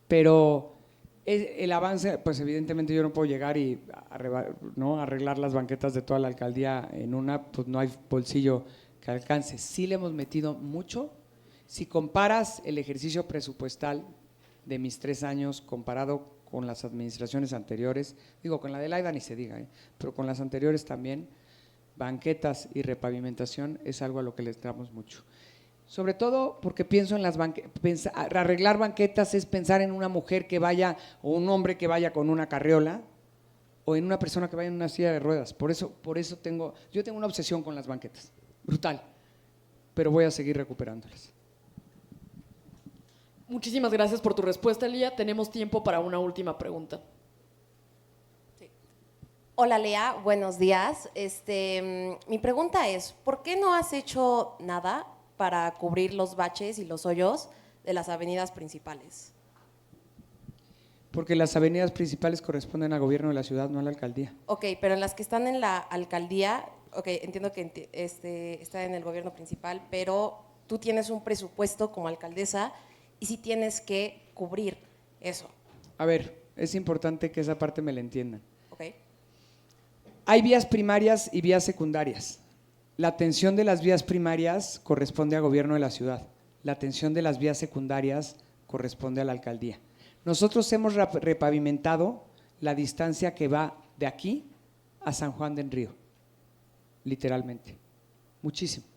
Pero el avance, pues evidentemente yo no puedo llegar y arreglar las banquetas de toda la alcaldía en una, pues no hay bolsillo que alcance. Sí le hemos metido mucho. Si comparas el ejercicio presupuestal de mis 3 años comparado con las administraciones anteriores, digo, con la de Laida ni se diga, pero con las anteriores también, banquetas y repavimentación es algo a lo que le damos mucho. Sobre todo porque pienso en las banquetas, arreglar banquetas es pensar en una mujer que vaya o un hombre que vaya con una carriola o en una persona que vaya en una silla de ruedas. Por eso yo tengo una obsesión con las banquetas, brutal, pero voy a seguir recuperándolas. Muchísimas gracias por tu respuesta, Lía. Tenemos tiempo para una última pregunta. Hola Lea, buenos días. Mi pregunta es, ¿por qué no has hecho nada para cubrir los baches y los hoyos de las avenidas principales? Porque las avenidas principales corresponden al gobierno de la ciudad, no a la alcaldía. Ok, pero en las que están en la alcaldía, ok, entiendo que está en el gobierno principal, pero tú tienes un presupuesto como alcaldesa y sí tienes que cubrir eso. A ver, es importante que esa parte me la entiendan. Ok. Hay vías primarias y vías secundarias. La atención de las vías primarias corresponde al gobierno de la ciudad. La atención de las vías secundarias corresponde a la alcaldía. Nosotros hemos repavimentado la distancia que va de aquí a San Juan del Río, literalmente, muchísimo.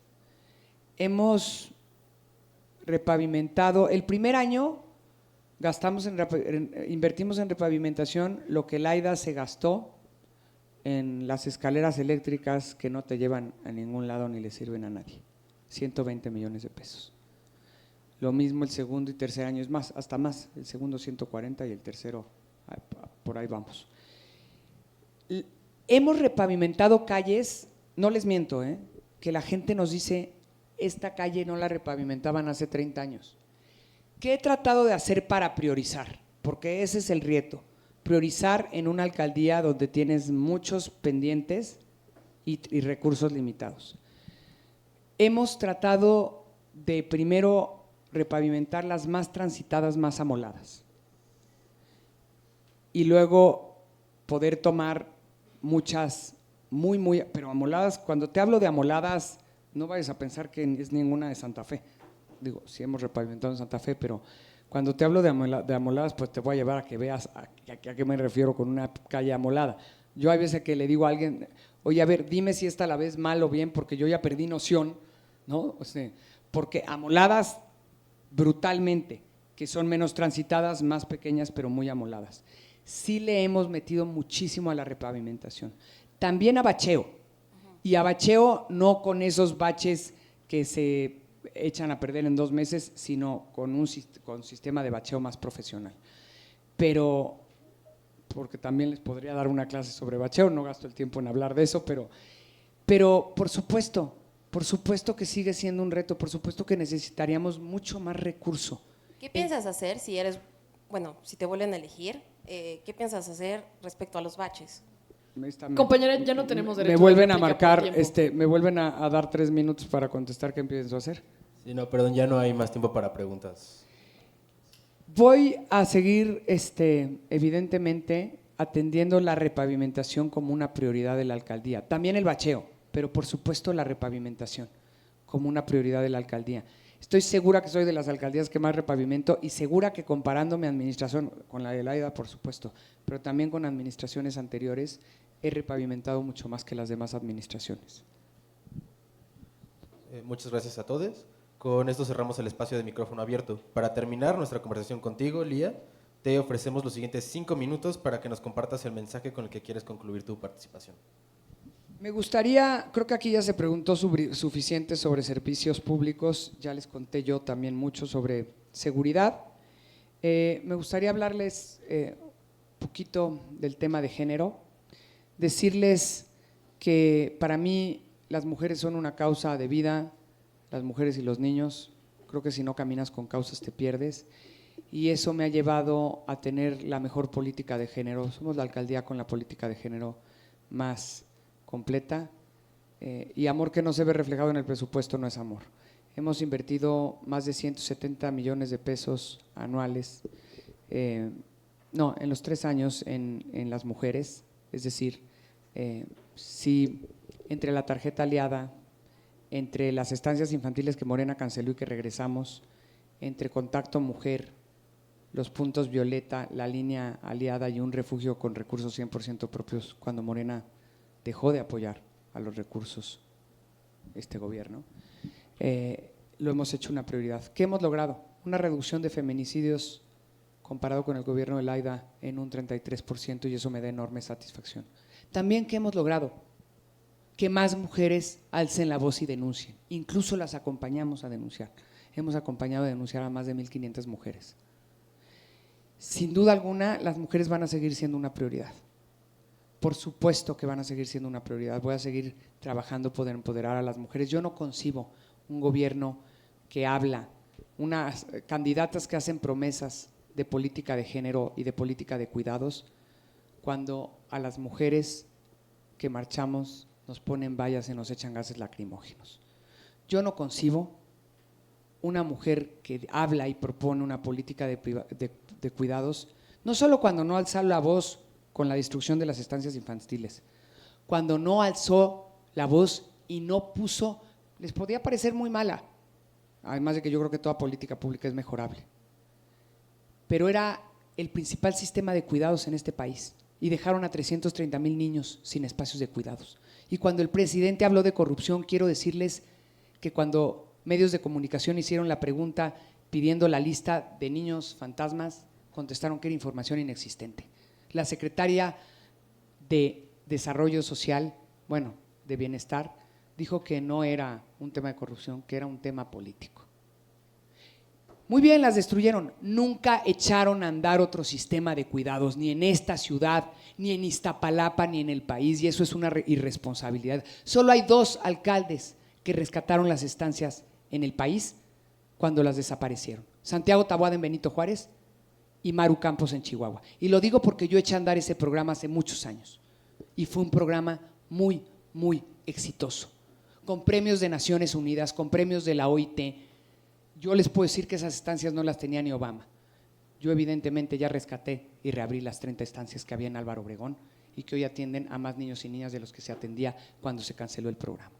Hemos repavimentado, el primer año invertimos en repavimentación lo que Laida se gastó en las escaleras eléctricas que no te llevan a ningún lado ni le sirven a nadie, 120 millones de pesos. Lo mismo el segundo y tercer año, es más, hasta más, el segundo 140 y el tercero, por ahí vamos. Hemos repavimentado calles, no les miento, que la gente nos dice, esta calle no la repavimentaban hace 30 años. ¿Qué he tratado de hacer para priorizar? Porque ese es el reto. Priorizar en una alcaldía donde tienes muchos pendientes y recursos limitados. Hemos tratado de primero repavimentar las más transitadas, más amoladas y luego poder tomar muchas pero amoladas. Cuando te hablo de amoladas, no vayas a pensar que es ninguna de Santa Fe. Digo, sí hemos repavimentado en Santa Fe, pero cuando te hablo de amoladas, pues te voy a llevar a que veas a qué me refiero con una calle amolada. Yo hay veces que le digo a alguien, oye, a ver, dime si esta la ves mal o bien, porque yo ya perdí noción, ¿no? O sea, porque amoladas brutalmente, que son menos transitadas, más pequeñas, pero muy amoladas. Sí le hemos metido muchísimo a la repavimentación. También a bacheo, y a bacheo no con esos baches que se echan a perder en 2 meses, sino con un sistema de bacheo más profesional. Pero, porque también les podría dar una clase sobre bacheo, no gasto el tiempo en hablar de eso, pero por supuesto que sigue siendo un reto, por supuesto que necesitaríamos mucho más recurso. ¿Qué piensas hacer si te vuelven a elegir? ¿Qué piensas hacer respecto a los baches? Compañera, ya no tenemos derecho. Me vuelven de a marcar, réplica me vuelven a dar 3 minutos para contestar qué pienso hacer. Sí, no, perdón, ya no hay más tiempo para preguntas. Voy a seguir, evidentemente, atendiendo la repavimentación como una prioridad de la alcaldía. También el bacheo, pero por supuesto la repavimentación como una prioridad de la alcaldía. Estoy segura que soy de las alcaldías que más repavimento y segura que comparando mi administración con la de Laida, por supuesto, pero también con administraciones anteriores, he repavimentado mucho más que las demás administraciones. Muchas gracias a todos. Con esto cerramos el espacio de micrófono abierto. Para terminar nuestra conversación contigo, Lía, te ofrecemos los siguientes 5 minutos para que nos compartas el mensaje con el que quieres concluir tu participación. Me gustaría, creo que aquí ya se preguntó suficiente sobre servicios públicos, ya les conté yo también mucho sobre seguridad. Me gustaría hablarles un poquito del tema de género, decirles que para mí las mujeres son una causa de vida, las mujeres y los niños, creo que si no caminas con causas te pierdes, y eso me ha llevado a tener la mejor política de género. Somos la alcaldía con la política de género más completa, y amor que no se ve reflejado en el presupuesto no es amor. Hemos invertido más de 170 millones de pesos anuales, en los 3 años en las mujeres, es decir, si entre la tarjeta aliada, entre las estancias infantiles que Morena canceló y que regresamos, entre Contacto Mujer, los puntos Violeta, la línea aliada y un refugio con recursos 100% propios cuando Morena dejó de apoyar a los recursos este gobierno, lo hemos hecho una prioridad. ¿Qué hemos logrado? Una reducción de feminicidios comparado con el gobierno de Laida en un 33%, y eso me da enorme satisfacción. También, ¿qué hemos logrado? Que más mujeres alcen la voz y denuncien, incluso las acompañamos a denunciar. Hemos acompañado a denunciar a más de 1,500 mujeres. Sin duda alguna, las mujeres van a seguir siendo una prioridad. Por supuesto que van a seguir siendo una prioridad. Voy a seguir trabajando por empoderar a las mujeres. Yo no concibo un gobierno que habla, unas candidatas que hacen promesas de política de género y de política de cuidados, cuando a las mujeres que marchamos nos ponen vallas y nos echan gases lacrimógenos. Yo no concibo una mujer que habla y propone una política de cuidados, no solo cuando no alza la voz con la destrucción de las estancias infantiles, cuando no alzó la voz y no puso, les podía parecer muy mala, además de que yo creo que toda política pública es mejorable, pero era el principal sistema de cuidados en este país y dejaron a 330,000 niños sin espacios de cuidados. Y cuando el presidente habló de corrupción, quiero decirles que cuando medios de comunicación hicieron la pregunta pidiendo la lista de niños fantasmas, contestaron que era información inexistente. La secretaria de Desarrollo Social, de Bienestar, dijo que no era un tema de corrupción, que era un tema político. Muy bien, las destruyeron, nunca echaron a andar otro sistema de cuidados, ni en esta ciudad, ni en Iztapalapa, ni en el país, y eso es una irresponsabilidad. Solo hay 2 alcaldes que rescataron las estancias en el país cuando las desaparecieron: Santiago Taboada en Benito Juárez y Maru Campos en Chihuahua. Y lo digo porque yo eché a andar ese programa hace muchos años y fue un programa muy, muy exitoso, con premios de Naciones Unidas, con premios de la OIT. Yo les puedo decir que esas estancias no las tenía ni Obama. Yo evidentemente ya rescaté y reabrí las 30 estancias que había en Álvaro Obregón y que hoy atienden a más niños y niñas de los que se atendía cuando se canceló el programa.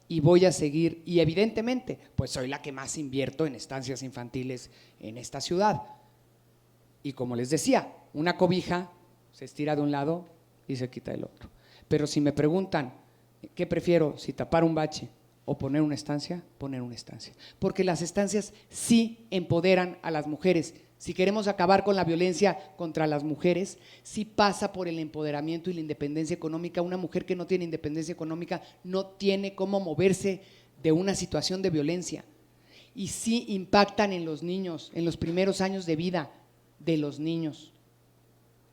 Y voy a seguir, y evidentemente, pues soy la que más invierto en estancias infantiles en esta ciudad. Y como les decía, una cobija se estira de un lado y se quita del otro. Pero si me preguntan, ¿qué prefiero? Si tapar un bache o poner una estancia, poner una estancia. Porque las estancias sí empoderan a las mujeres. Si queremos acabar con la violencia contra las mujeres, sí pasa por el empoderamiento y la independencia económica. Una mujer que no tiene independencia económica no tiene cómo moverse de una situación de violencia. Y sí impactan en los niños, en los primeros años de vida de los niños,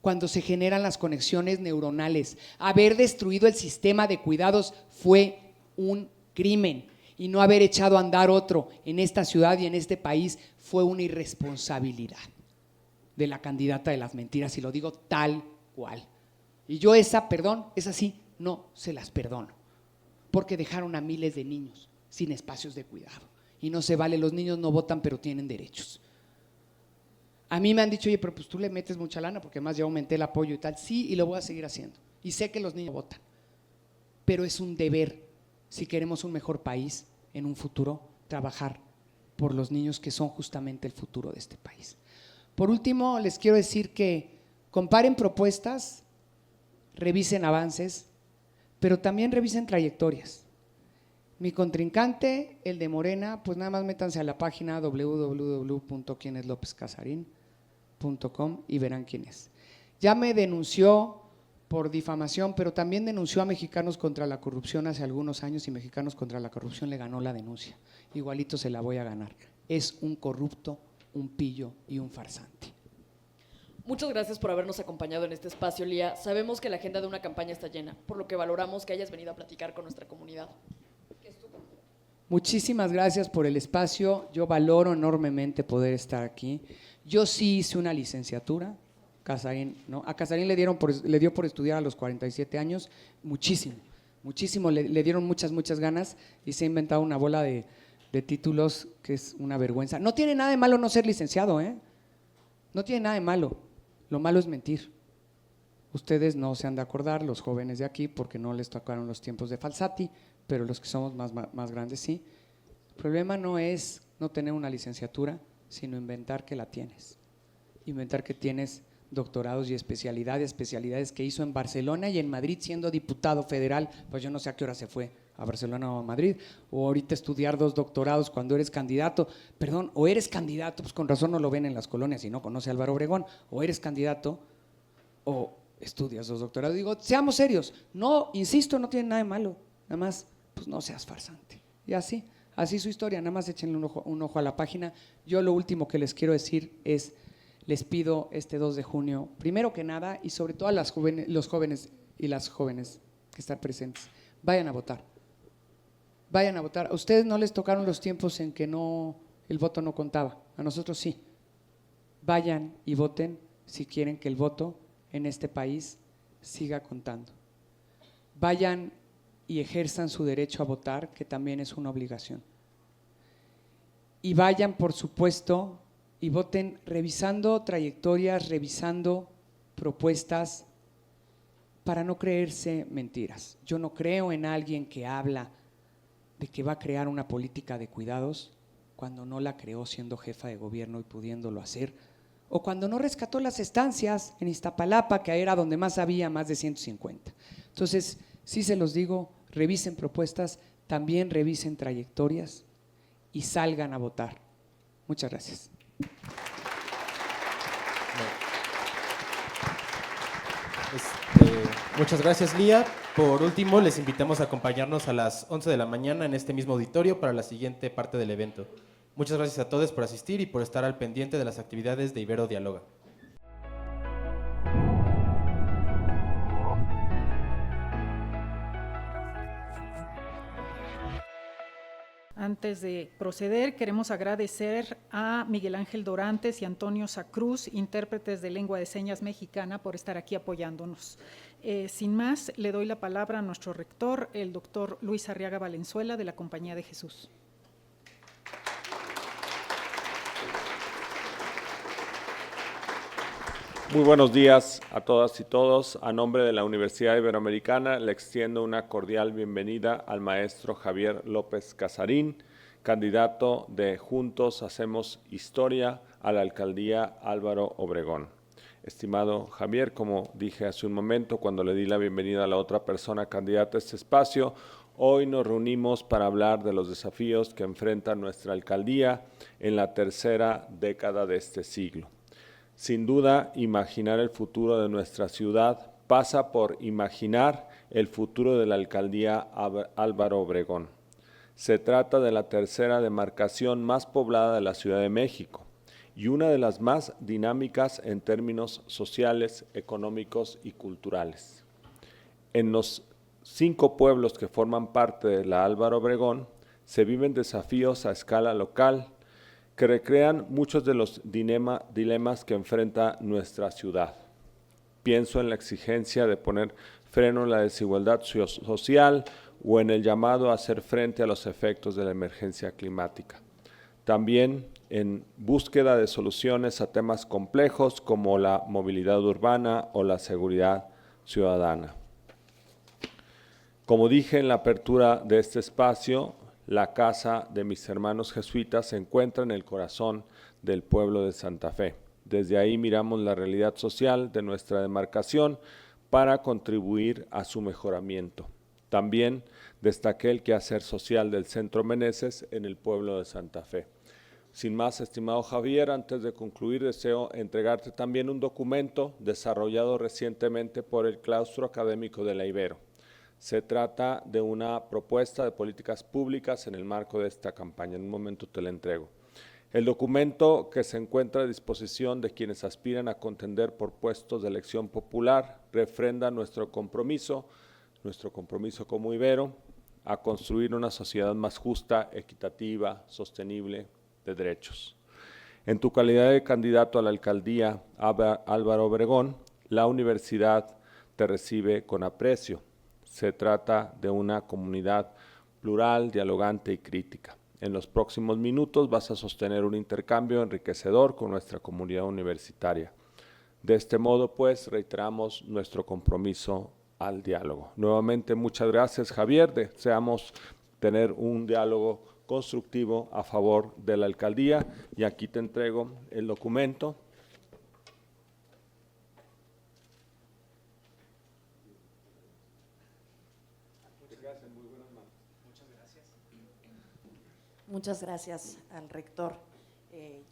cuando se generan las conexiones neuronales. Haber destruido el sistema de cuidados fue un crimen, y no haber echado a andar otro en esta ciudad y en este país fue una irresponsabilidad de la candidata de las mentiras, y lo digo tal cual. Y yo esa sí, no se las perdono, porque dejaron a miles de niños sin espacios de cuidado, y no se vale. Los niños no votan, pero tienen derechos. A mí me han dicho, oye, pero pues tú le metes mucha lana porque además ya aumenté el apoyo y tal. Sí, y lo voy a seguir haciendo. Y sé que los niños votan. Pero es un deber, si queremos un mejor país en un futuro, trabajar por los niños que son justamente el futuro de este país. Por último, les quiero decir que comparen propuestas, revisen avances, pero también revisen trayectorias. Mi contrincante, el de Morena, pues nada más métanse a la página www.quieneslopezcasarin.com y verán quién es. Ya me denunció por difamación, pero también denunció a Mexicanos contra la Corrupción hace algunos años y Mexicanos contra la Corrupción le ganó la denuncia. Igualito se la voy a ganar. Es un corrupto, un pillo y un farsante. Muchas gracias por habernos acompañado en este espacio, Lía. Sabemos que la agenda de una campaña está llena, por lo que valoramos que hayas venido a platicar con nuestra comunidad. Muchísimas gracias por el espacio. Yo valoro enormemente poder estar aquí. Yo sí hice una licenciatura. Casarín, ¿no? A Casarín le dio por estudiar a los 47 años, muchísimo, le dieron muchas ganas y se ha inventado una bola de títulos que es una vergüenza. No tiene nada de malo no ser licenciado, no tiene nada de malo, lo malo es mentir. Ustedes no se han de acordar, los jóvenes de aquí, porque no les tocaron los tiempos de Falsati, pero los que somos más grandes sí. El problema no es no tener una licenciatura, sino inventar que la tienes, inventar que tienes doctorados y especialidades que hizo en Barcelona y en Madrid siendo diputado federal, pues yo no sé a qué hora se fue a Barcelona o a Madrid, o ahorita estudiar 2 doctorados cuando eres candidato, o eres candidato, pues con razón no lo ven en las colonias y no conoce a Álvaro Obregón, o eres candidato o estudias 2 doctorados. Digo, seamos serios, no, insisto, no tiene nada de malo, nada más, pues no seas farsante. Y así su historia, nada más échenle un ojo a la página. Yo lo último que les quiero decir es, les pido este 2 de junio, primero que nada, y sobre todo a los jóvenes y las jóvenes que están presentes, vayan a votar. Vayan a votar. A ustedes no les tocaron los tiempos en que el voto no contaba, a nosotros sí. Vayan y voten si quieren que el voto en este país siga contando. Vayan y ejerzan su derecho a votar, que también es una obligación. Y vayan, por supuesto, y voten revisando trayectorias, revisando propuestas para no creerse mentiras. Yo no creo en alguien que habla de que va a crear una política de cuidados cuando no la creó siendo jefa de gobierno y pudiéndolo hacer, o cuando no rescató las estancias en Iztapalapa, que era donde más había, más de 150. Entonces, sí se los digo, revisen propuestas, también revisen trayectorias y salgan a votar. Muchas gracias. Muchas gracias, Lía. Por último, les invitamos a acompañarnos a las 11 de la mañana en este mismo auditorio para la siguiente parte del evento. Muchas gracias a todos por asistir y por estar al pendiente de las actividades de Ibero Dialoga. Antes de proceder, queremos agradecer a Miguel Ángel Dorantes y Antonio Sacruz, intérpretes de lengua de señas mexicana, por estar aquí apoyándonos. Sin más, le doy la palabra a nuestro rector, el doctor Luis Arriaga Valenzuela, de la Compañía de Jesús. Muy buenos días a todas y todos. A nombre de la Universidad Iberoamericana le extiendo una cordial bienvenida al maestro Javier López Casarín, candidato de Juntos Hacemos Historia a la alcaldía Álvaro Obregón. Estimado Javier, como dije hace un momento cuando le di la bienvenida a la otra persona candidata a este espacio, hoy nos reunimos para hablar de los desafíos que enfrenta nuestra alcaldía en la tercera década de este siglo. Sin duda, imaginar el futuro de nuestra ciudad pasa por imaginar el futuro de la alcaldía Álvaro Obregón. Se trata de la tercera demarcación más poblada de la Ciudad de México y una de las más dinámicas en términos sociales, económicos y culturales. En los 5 pueblos que forman parte de la Álvaro Obregón se viven desafíos a escala local que recrean muchos de los dilemas que enfrenta nuestra ciudad. Pienso en la exigencia de poner freno a la desigualdad social o en el llamado a hacer frente a los efectos de la emergencia climática. también en búsqueda de soluciones a temas complejos como la movilidad urbana o la seguridad ciudadana. Como dije en la apertura de este espacio, la casa de mis hermanos jesuitas se encuentra en el corazón del pueblo de Santa Fe. Desde ahí miramos la realidad social de nuestra demarcación para contribuir a su mejoramiento. También destaqué el quehacer social del Centro Meneses en el pueblo de Santa Fe. Sin más, estimado Javier, antes de concluir, deseo entregarte también un documento desarrollado recientemente por el claustro académico de la Ibero. Se trata de una propuesta de políticas públicas en el marco de esta campaña. En un momento te la entrego. El documento, que se encuentra a disposición de quienes aspiran a contender por puestos de elección popular, refrenda nuestro compromiso como Ibero, a construir una sociedad más justa, equitativa, sostenible, de derechos. En tu calidad de candidato a la alcaldía Álvaro Obregón, la universidad te recibe con aprecio. Se trata de una comunidad plural, dialogante y crítica. En los próximos minutos vas a sostener un intercambio enriquecedor con nuestra comunidad universitaria. De este modo, pues, reiteramos nuestro compromiso al diálogo. Nuevamente, muchas gracias, Javier. Deseamos tener un diálogo constructivo a favor de la alcaldía, y aquí te entrego el documento. Muchas gracias al rector.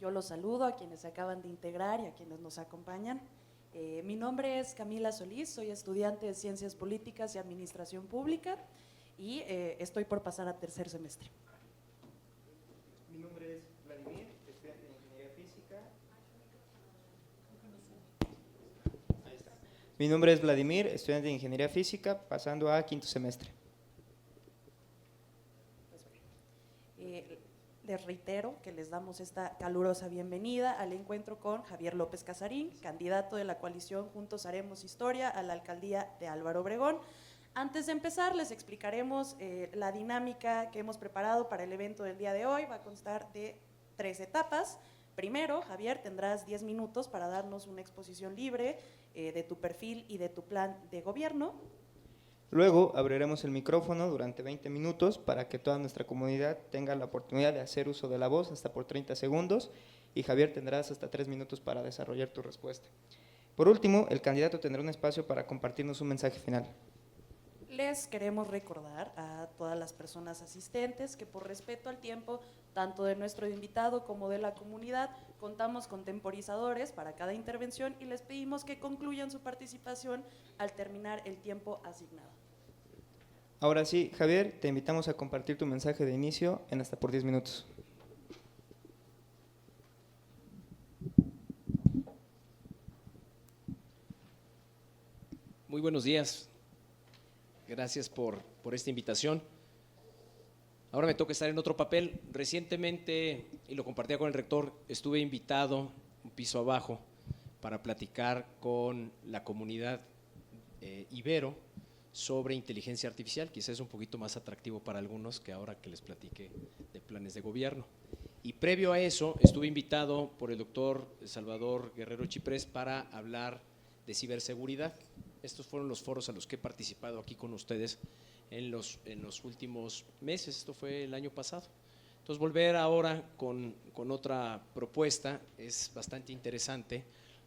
Yo los saludo a quienes se acaban de integrar y a quienes nos acompañan. Mi nombre es Camila Solís, soy estudiante de Ciencias Políticas y Administración Pública y estoy por pasar a tercer semestre. Mi nombre es Vladimir, estudiante de Ingeniería Física. Ahí está. Mi nombre es Vladimir, estudiante de Ingeniería Física, pasando a quinto semestre. Les reitero que les damos esta calurosa bienvenida al encuentro con Javier López Casarín, candidato de la coalición Juntos Haremos Historia a la alcaldía de Álvaro Obregón. Antes de empezar, les explicaremos la dinámica que hemos preparado para el evento del día de hoy. Va a constar de 3 etapas. Primero, Javier, tendrás 10 minutos para darnos una exposición libre de tu perfil y de tu plan de gobierno. Luego abriremos el micrófono durante 20 minutos para que toda nuestra comunidad tenga la oportunidad de hacer uso de la voz hasta por 30 segundos y Javier tendrás hasta 3 minutos para desarrollar tu respuesta. Por último, el candidato tendrá un espacio para compartirnos un mensaje final. Les queremos recordar a todas las personas asistentes que por respeto al tiempo, tanto de nuestro invitado como de la comunidad, contamos con temporizadores para cada intervención y les pedimos que concluyan su participación al terminar el tiempo asignado. Ahora sí, Javier, te invitamos a compartir tu mensaje de inicio en hasta por 10 minutos. Muy buenos días. Gracias por esta invitación. Ahora me toca estar en otro papel. Recientemente, y lo compartía con el rector, estuve invitado un piso abajo para platicar con la comunidad Ibero sobre inteligencia artificial. Quizás es un poquito más atractivo para algunos que ahora que les platique de planes de gobierno. Y previo a eso, estuve invitado por el doctor Salvador Guerrero Chiprés para hablar de ciberseguridad. Estos fueron los foros a los que he participado aquí con ustedes en los últimos meses. Esto fue el año pasado. Entonces, volver ahora con otra propuesta es bastante interesante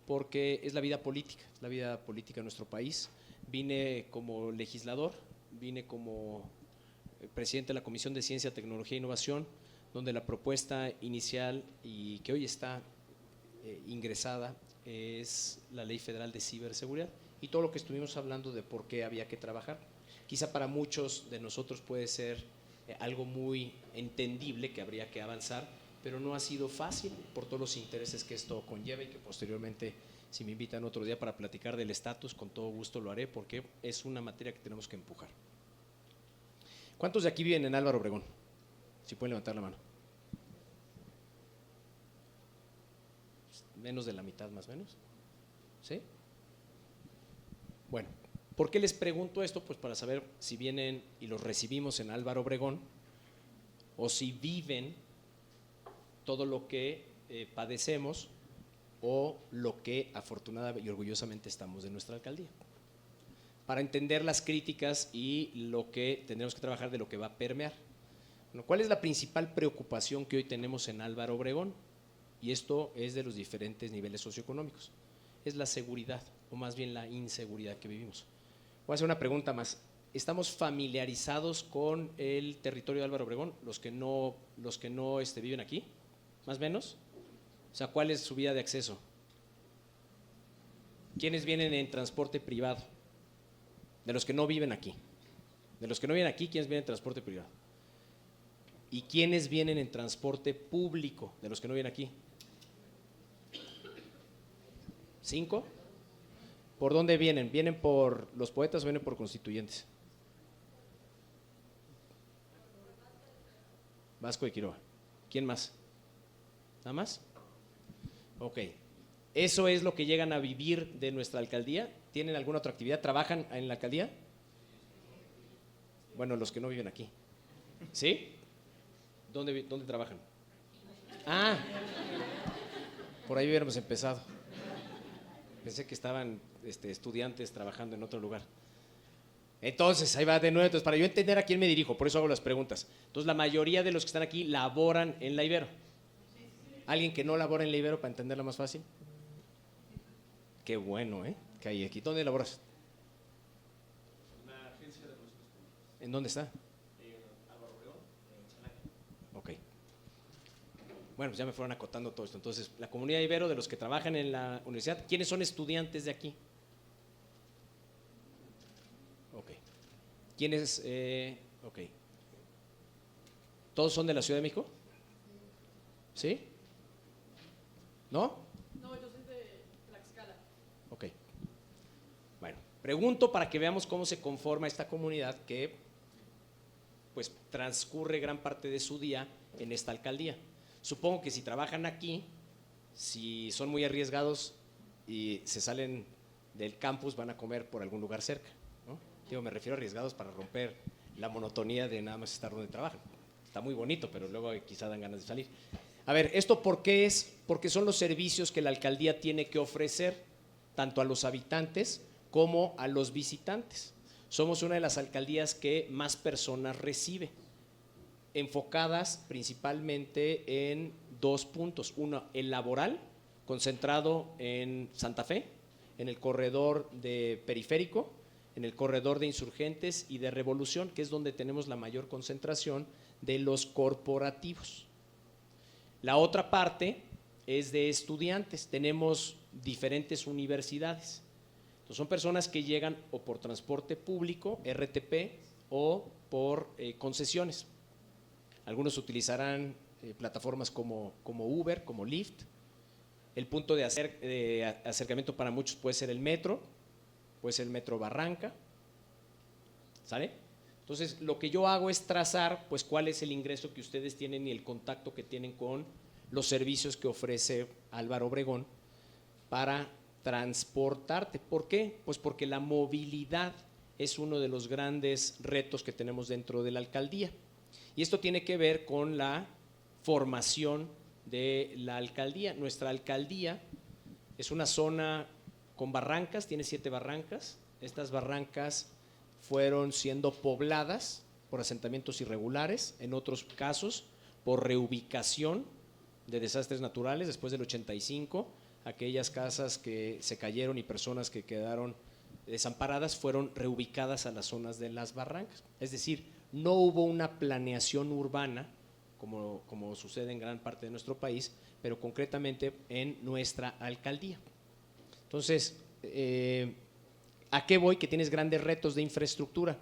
porque es la vida política de nuestro país. Vine como legislador, vine como presidente de la Comisión de Ciencia, Tecnología e Innovación, donde la propuesta inicial y que hoy está ingresada es la Ley Federal de Ciberseguridad y todo lo que estuvimos hablando de por qué había que trabajar. Quizá para muchos de nosotros puede ser algo muy entendible que habría que avanzar, pero no ha sido fácil por todos los intereses que esto conlleva y que posteriormente, si me invitan otro día para platicar del estatus, con todo gusto lo haré porque es una materia que tenemos que empujar. ¿Cuántos de aquí viven en Álvaro Obregón? Si pueden levantar la mano. Menos de la mitad, más o menos. ¿Sí? Bueno, ¿por qué les pregunto esto? Pues para saber si vienen y los recibimos en Álvaro Obregón o si viven todo lo que padecemos o lo que afortunadamente y orgullosamente estamos de nuestra alcaldía, para entender las críticas y lo que tendremos que trabajar de lo que va a permear. Bueno, ¿cuál es la principal preocupación que hoy tenemos en Álvaro Obregón? Y esto es de los diferentes niveles socioeconómicos. Es la seguridad, o más bien la inseguridad que vivimos. Voy a hacer una pregunta más. ¿Estamos familiarizados con el territorio de Álvaro Obregón, los que no viven aquí? ¿Más o menos? O sea, ¿cuál es su vía de acceso? ¿Quiénes vienen en transporte privado? De los que no viven aquí. De los que no viven aquí, ¿quiénes vienen en transporte privado? ¿Y quiénes vienen en transporte público? De los que no vienen aquí. ¿5? ¿Por dónde vienen? ¿Vienen por los Poetas o vienen por Constituyentes? Vasco de Quiroga. ¿Quién más? ¿Nada más? Ok. ¿Eso es lo que llegan a vivir de nuestra alcaldía? ¿Tienen alguna otra actividad? ¿Trabajan en la alcaldía? Bueno, los que no viven aquí. ¿Sí? ¿Dónde trabajan? Ah, por ahí hubiéramos empezado. Pensé que estaban estudiantes trabajando en otro lugar. Entonces, ahí va de nuevo. Entonces, para yo entender a quién me dirijo, por eso hago las preguntas. Entonces, la mayoría de los que están aquí laboran en la Ibero. ¿Alguien que no labora en la Ibero para entenderla más fácil? Qué bueno, que hay aquí. ¿Dónde laboras? Una agencia de recursos públicos. ¿En dónde está? En Álvaro Obregón, en Chalaca. Ok. Bueno, pues ya me fueron acotando todo esto. Entonces, la comunidad Ibero, de los que trabajan en la universidad, ¿quiénes son estudiantes de aquí? Ok. ¿Quiénes? Ok. ¿Todos son de la Ciudad de México? ¿Sí? ¿No? No, yo soy de Tlaxcala. Ok. Bueno, pregunto para que veamos cómo se conforma esta comunidad que pues transcurre gran parte de su día en esta alcaldía. Supongo que si trabajan aquí, si son muy arriesgados y se salen del campus, van a comer por algún lugar cerca, ¿no? Digo, me refiero a arriesgados para romper la monotonía de nada más estar donde trabajan. Está muy bonito, pero luego quizá dan ganas de salir. A ver, ¿esto por qué es? Porque son los servicios que la alcaldía tiene que ofrecer tanto a los habitantes como a los visitantes. Somos una de las alcaldías que más personas recibe, enfocadas principalmente en 2 puntos. Uno, el laboral, concentrado en Santa Fe, en el corredor de Periférico, en el corredor de Insurgentes y de Revolución, que es donde tenemos la mayor concentración de los corporativos. La otra parte es de estudiantes. Tenemos diferentes universidades. Entonces, son personas que llegan o por transporte público, RTP, o por concesiones. Algunos utilizarán plataformas como Uber, como Lyft. El punto de acercamiento para muchos puede ser el metro, puede ser el metro Barranca. ¿Sale? Entonces, lo que yo hago es trazar pues cuál es el ingreso que ustedes tienen y el contacto que tienen con los servicios que ofrece Álvaro Obregón para transportarte. ¿Por qué? Pues porque la movilidad es uno de los grandes retos que tenemos dentro de la alcaldía. Y esto tiene que ver con la formación de la alcaldía. Nuestra alcaldía es una zona con barrancas, tiene 7 barrancas. Estas barrancas fueron siendo pobladas por asentamientos irregulares, en otros casos por reubicación de desastres naturales después del 85, aquellas casas que se cayeron y personas que quedaron desamparadas fueron reubicadas a las zonas de las barrancas. Es decir, no hubo una planeación urbana como sucede en gran parte de nuestro país, pero concretamente en nuestra alcaldía. Entonces, ¿a qué voy? Que tienes grandes retos de infraestructura,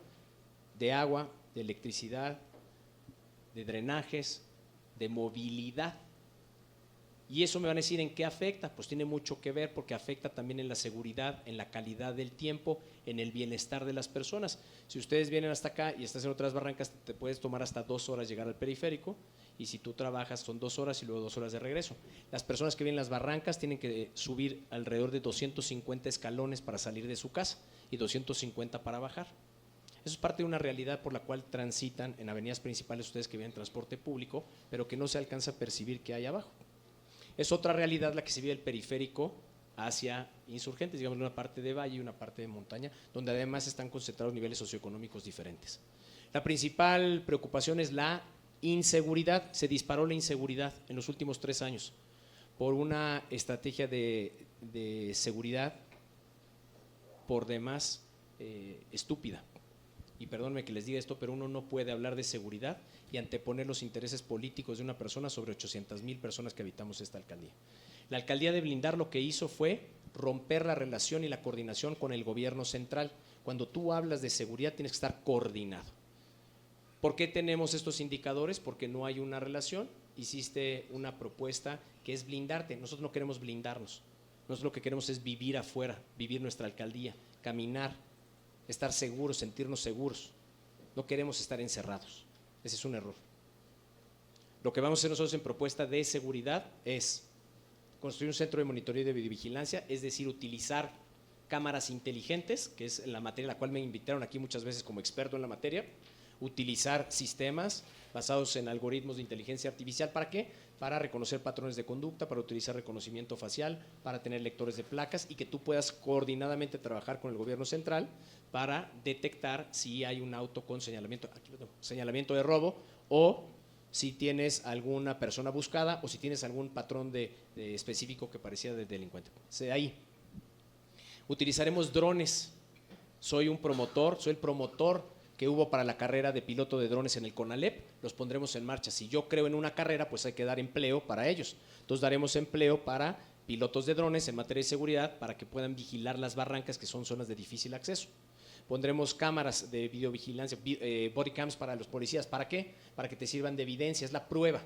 de agua, de electricidad, de drenajes, de movilidad. Y eso me van a decir en qué afecta. Pues tiene mucho que ver porque afecta también en la seguridad, en la calidad del tiempo, en el bienestar de las personas. Si ustedes vienen hasta acá y estás en otras barrancas, te puedes tomar hasta 2 horas llegar al periférico, y si tú trabajas son 2 horas y luego 2 horas de regreso. Las personas que vienen en las barrancas tienen que subir alrededor de 250 escalones para salir de su casa y 250 para bajar. Eso es parte de una realidad por la cual transitan en avenidas principales ustedes que vienen en transporte público, pero que no se alcanza a percibir que hay abajo. Es otra realidad la que se vive el periférico hacia Insurgentes, digamos una parte de valle y una parte de montaña, donde además están concentrados niveles socioeconómicos diferentes. La principal preocupación es la inseguridad. Se disparó la inseguridad en los últimos 3 años por una estrategia de seguridad por demás estúpida. Y perdónenme que les diga esto, pero uno no puede hablar de seguridad y anteponer los intereses políticos de una persona sobre 800,000 personas que habitamos esta alcaldía. La alcaldía de Blindar lo que hizo fue romper la relación y la coordinación con el gobierno central. Cuando tú hablas de seguridad tienes que estar coordinado. ¿Por qué tenemos estos indicadores? Porque no hay una relación. Hiciste una propuesta que es blindarte. Nosotros no queremos blindarnos. Nosotros lo que queremos es vivir afuera, vivir nuestra alcaldía, caminar, estar seguros, sentirnos seguros. No queremos estar encerrados. Ese es un error. Lo que vamos a hacer nosotros en propuesta de seguridad es construir un centro de monitoreo y de videovigilancia, es decir, utilizar cámaras inteligentes, que es la materia en la cual me invitaron aquí muchas veces como experto en la materia, utilizar sistemas basados en algoritmos de inteligencia artificial. ¿Para qué? Para reconocer patrones de conducta, para utilizar reconocimiento facial, para tener lectores de placas y que tú puedas coordinadamente trabajar con el gobierno central para detectar si hay un auto con señalamiento, aquí lo tengo, señalamiento de robo, o si tienes alguna persona buscada o si tienes algún patrón de específico que parecía de delincuente. Ahí. Utilizaremos drones. Soy el promotor que hubo para la carrera de piloto de drones en el CONALEP, los pondremos en marcha. Si yo creo en una carrera, pues hay que dar empleo para ellos. Entonces daremos empleo para pilotos de drones en materia de seguridad para que puedan vigilar las barrancas, que son zonas de difícil acceso. Pondremos cámaras de videovigilancia, body cams para los policías. ¿Para qué? Para que te sirvan de evidencia, es la prueba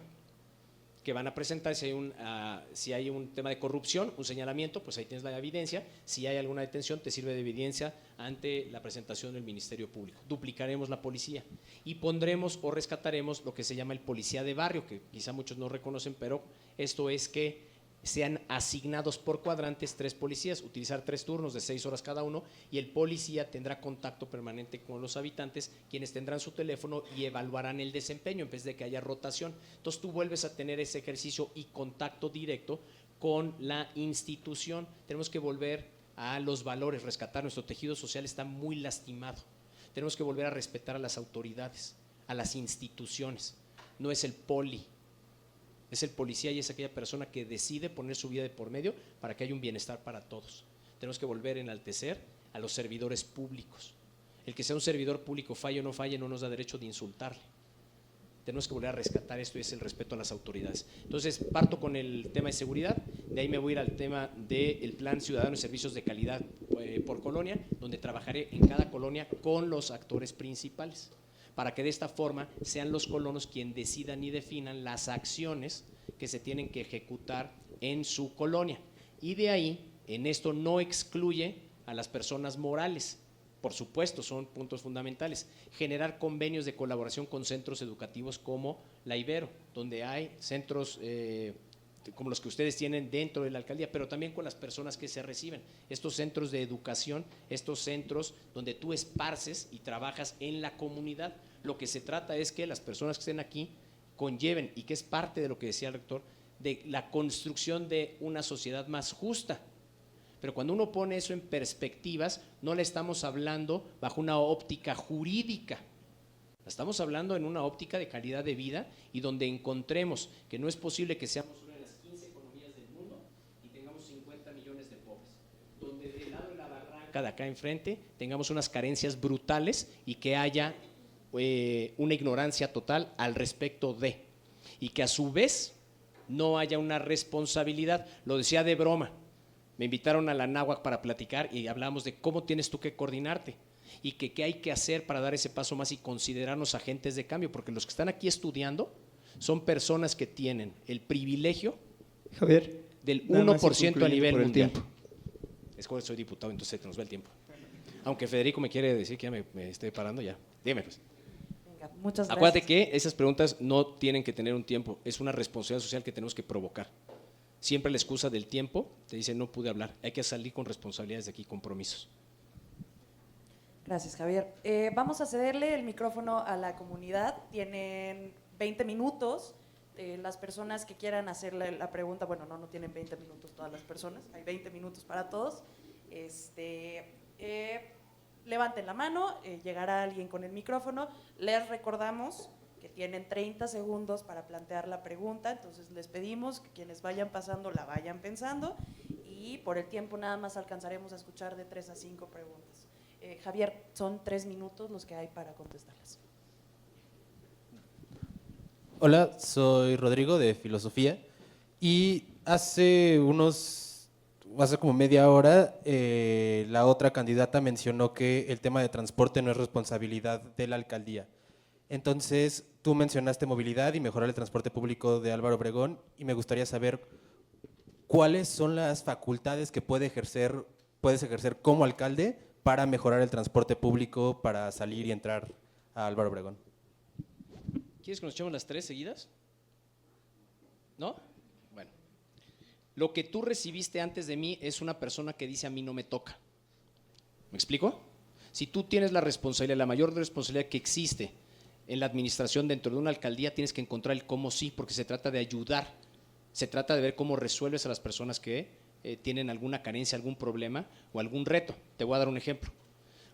que van a presentar. Si hay un tema de corrupción, un señalamiento, pues ahí tienes la evidencia. Si hay alguna detención, te sirve de evidencia ante la presentación del Ministerio Público. Duplicaremos la policía y pondremos o rescataremos lo que se llama el policía de barrio, que quizá muchos no reconocen, pero esto es que sean asignados por cuadrantes 3 policías, utilizar 3 turnos de 6 horas cada uno, y el policía tendrá contacto permanente con los habitantes, quienes tendrán su teléfono y evaluarán el desempeño en vez de que haya rotación. Entonces tú vuelves a tener ese ejercicio y contacto directo con la institución. Tenemos que volver a los valores, rescatar. Nuestro tejido social está muy lastimado. Tenemos que volver a respetar a las autoridades, a las instituciones. No es el poli, es el policía y es aquella persona que decide poner su vida de por medio para que haya un bienestar para todos. Tenemos que volver a enaltecer a los servidores públicos. El que sea un servidor público, falle o no falle, no nos da derecho de insultarle. Tenemos que volver a rescatar esto y es el respeto a las autoridades. Entonces, parto con el tema de seguridad, de ahí me voy a ir al tema del Plan Ciudadano de Servicios de Calidad por colonia, donde trabajaré en cada colonia con los actores principales, para que de esta forma sean los colonos quienes decidan y definan las acciones que se tienen que ejecutar en su colonia. Y de ahí, en esto no excluye a las personas morales, por supuesto, son puntos fundamentales. Generar convenios de colaboración con centros educativos como la Ibero, donde hay centros como los que ustedes tienen dentro de la alcaldía, pero también con las personas que se reciben. Estos centros de educación, estos centros donde tú esparces y trabajas en la comunidad. Lo que se trata es que las personas que estén aquí conlleven, y que es parte de lo que decía el rector, de la construcción de una sociedad más justa. Pero cuando uno pone eso en perspectivas, no le estamos hablando bajo una óptica jurídica. Estamos hablando en una óptica de calidad de vida y donde encontremos que no es posible que seamos una de las 15 economías del mundo y tengamos 50 millones de pobres. Donde del lado de la barranca de acá enfrente tengamos unas carencias brutales y que haya una ignorancia total al respecto de. Y que a su vez no haya una responsabilidad. Lo decía de broma. Me invitaron a la Náhuac para platicar y hablamos de cómo tienes tú que coordinarte y que qué hay que hacer para dar ese paso más y considerarnos agentes de cambio, porque los que están aquí estudiando son personas que tienen el privilegio, Javier, del 1% a nivel mundial. Es que soy diputado, entonces se nos va el tiempo. Aunque Federico me quiere decir que ya me esté parando, ya. Dime pues. Venga, muchas gracias. Acuérdate que esas preguntas no tienen que tener un tiempo, es una responsabilidad social que tenemos que provocar. Siempre la excusa del tiempo te dice no pude hablar, hay que salir con responsabilidades de aquí, compromisos. Gracias, Javier. Vamos a cederle el micrófono a la comunidad. Tienen 20 minutos. Las personas que quieran hacerle la pregunta, bueno, no tienen 20 minutos todas las personas, hay 20 minutos para todos. Levanten la mano, llegará alguien con el micrófono. Les recordamos que tienen 30 segundos para plantear la pregunta, entonces les pedimos que quienes vayan pasando la vayan pensando y por el tiempo nada más alcanzaremos a escuchar de 3 a 5 preguntas. Javier, son 3 minutos los que hay para contestarlas. Hola, soy Rodrigo de Filosofía y hace como media hora la otra candidata mencionó que el tema de transporte no es responsabilidad de la alcaldía. Entonces, tú mencionaste movilidad y mejorar el transporte público de Álvaro Obregón y me gustaría saber cuáles son las facultades que puedes ejercer como alcalde para mejorar el transporte público para salir y entrar a Álvaro Obregón. ¿Quieres que nos echemos las 3 seguidas? ¿No? Bueno. Lo que tú recibiste antes de mí es una persona que dice a mí no me toca. ¿Me explico? Si tú tienes la responsabilidad, la mayor responsabilidad que existe en la administración dentro de una alcaldía, tienes que encontrar el cómo sí, porque se trata de ayudar, se trata de ver cómo resuelves a las personas que tienen alguna carencia, algún problema o algún reto. Te voy a dar un ejemplo.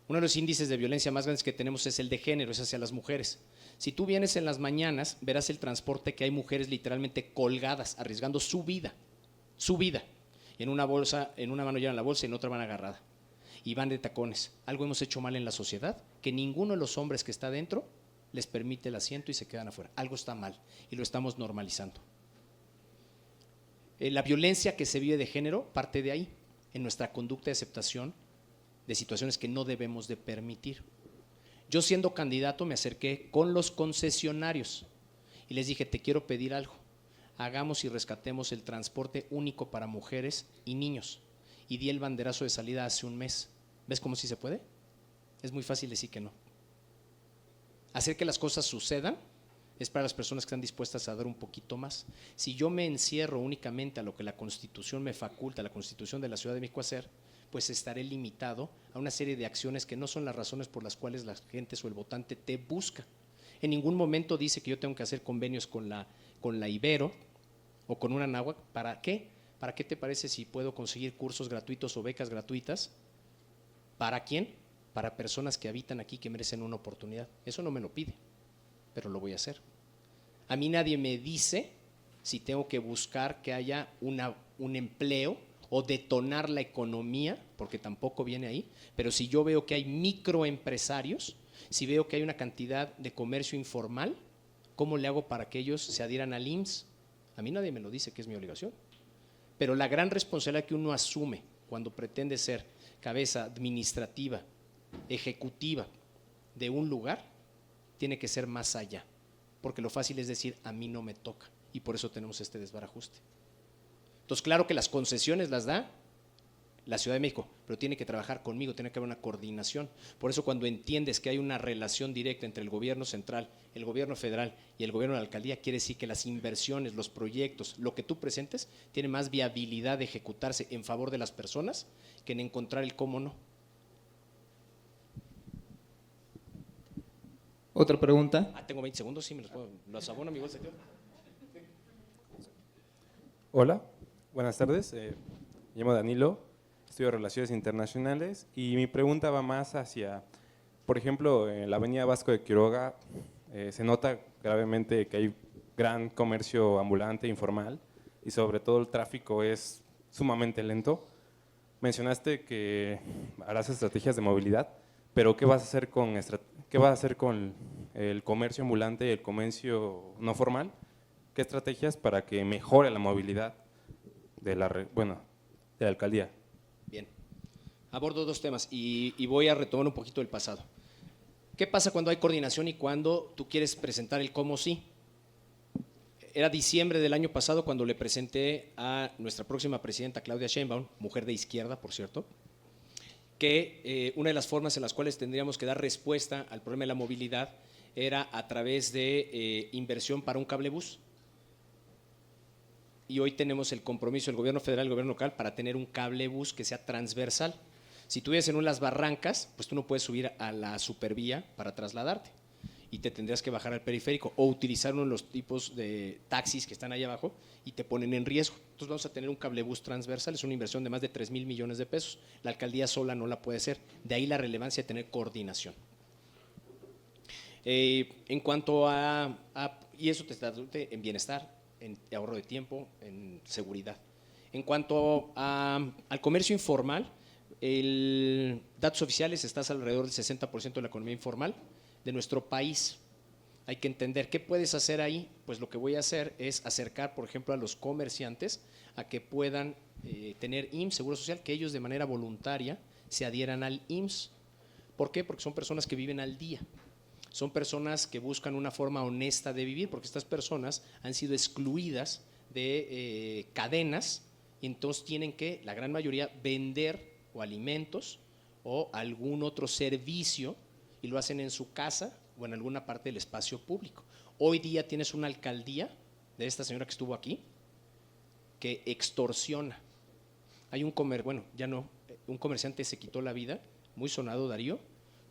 Uno de los índices de violencia más grandes que tenemos es el de género, es hacia las mujeres. Si tú vienes en las mañanas, verás el transporte que hay mujeres literalmente colgadas, arriesgando su vida, y en una bolsa, en una mano llevan la bolsa y en otra van agarrada, y van de tacones. Algo hemos hecho mal en la sociedad, que ninguno de los hombres que está dentro les permite el asiento y se quedan afuera. Algo está mal y lo estamos normalizando. La violencia que se vive de género parte de ahí, en nuestra conducta de aceptación de situaciones que no debemos de permitir. Yo siendo candidato me acerqué con los concesionarios y les dije, te quiero pedir algo, hagamos y rescatemos el transporte único para mujeres y niños. Y di el banderazo de salida hace un mes. ¿Ves cómo sí se puede? Es muy fácil decir que no. Hacer que las cosas sucedan es para las personas que están dispuestas a dar un poquito más. Si yo me encierro únicamente a lo que la Constitución me faculta, la Constitución de la Ciudad de México hacer, pues estaré limitado a una serie de acciones que no son las razones por las cuales la gente o el votante te busca. En ningún momento dice que yo tengo que hacer convenios con la Ibero o con una Anáhuac. ¿Para qué? ¿Para qué te parece si puedo conseguir cursos gratuitos o becas gratuitas? ¿Para quién? Para personas que habitan aquí que merecen una oportunidad. Eso no me lo pide, pero lo voy a hacer. A mí nadie me dice si tengo que buscar que haya un empleo o detonar la economía, porque tampoco viene ahí, pero si yo veo que hay microempresarios, si veo que hay una cantidad de comercio informal, ¿cómo le hago para que ellos se adhieran al IMSS? A mí nadie me lo dice que es mi obligación, pero la gran responsabilidad que uno asume cuando pretende ser cabeza administrativa, ejecutiva de un lugar, tiene que ser más allá, porque lo fácil es decir, a mí no me toca, y por eso tenemos este desbarajuste. Entonces, claro que las concesiones las da la Ciudad de México, pero tiene que trabajar conmigo, tiene que haber una coordinación. Por eso cuando entiendes que hay una relación directa entre el gobierno central, el gobierno federal y el gobierno de la alcaldía, quiere decir que las inversiones, los proyectos, lo que tú presentes, tiene más viabilidad de ejecutarse en favor de las personas que en encontrar el cómo no. ¿Otra pregunta? Tengo 20 segundos, sí, me los abono a mi bolsa. Hola, buenas tardes, me llamo Danilo, estudio Relaciones Internacionales y mi pregunta va más hacia, por ejemplo, en la avenida Vasco de Quiroga se nota gravemente que hay gran comercio ambulante, informal y sobre todo el tráfico es sumamente lento. Mencionaste que harás estrategias de movilidad, pero ¿qué vas a hacer con el comercio ambulante y el comercio no formal? ¿Qué estrategias para que mejore la movilidad de la alcaldía? Bien, abordo dos temas y voy a retomar un poquito del pasado. ¿Qué pasa cuando hay coordinación y cuando tú quieres presentar el cómo sí? Era diciembre del año pasado cuando le presenté a nuestra próxima presidenta Claudia Sheinbaum, mujer de izquierda, por cierto, que una de las formas en las cuales tendríamos que dar respuesta al problema de la movilidad era a través de inversión para un cablebús. Y hoy tenemos el compromiso del gobierno federal y el gobierno local para tener un cablebús que sea transversal. Si tú vives en unas barrancas, pues tú no puedes subir a la supervía para trasladarte y te tendrías que bajar al periférico o utilizar uno de los tipos de taxis que están ahí abajo y te ponen en riesgo. Entonces vamos a tener un cablebús transversal, es una inversión de más de 3,000 millones de pesos. La alcaldía sola no la puede hacer, de ahí la relevancia de tener coordinación. En cuanto y eso te traduce en bienestar, en ahorro de tiempo, en seguridad. En cuanto al comercio informal, datos oficiales, estás alrededor del 60% de la economía informal de nuestro país. Hay que entender qué puedes hacer ahí. Pues lo que voy a hacer es acercar, por ejemplo, a los comerciantes a que puedan tener IMSS, Seguro Social, que ellos de manera voluntaria se adhieran al IMSS. ¿Por qué? Porque son personas que viven al día. Son personas que buscan una forma honesta de vivir, porque estas personas han sido excluidas de cadenas y entonces tienen que, la gran mayoría, vender o alimentos o algún otro servicio y lo hacen en su casa o en alguna parte del espacio público. Hoy día tienes una alcaldía de esta señora que estuvo aquí que extorsiona. Hay un un comerciante se quitó la vida, muy sonado, Darío.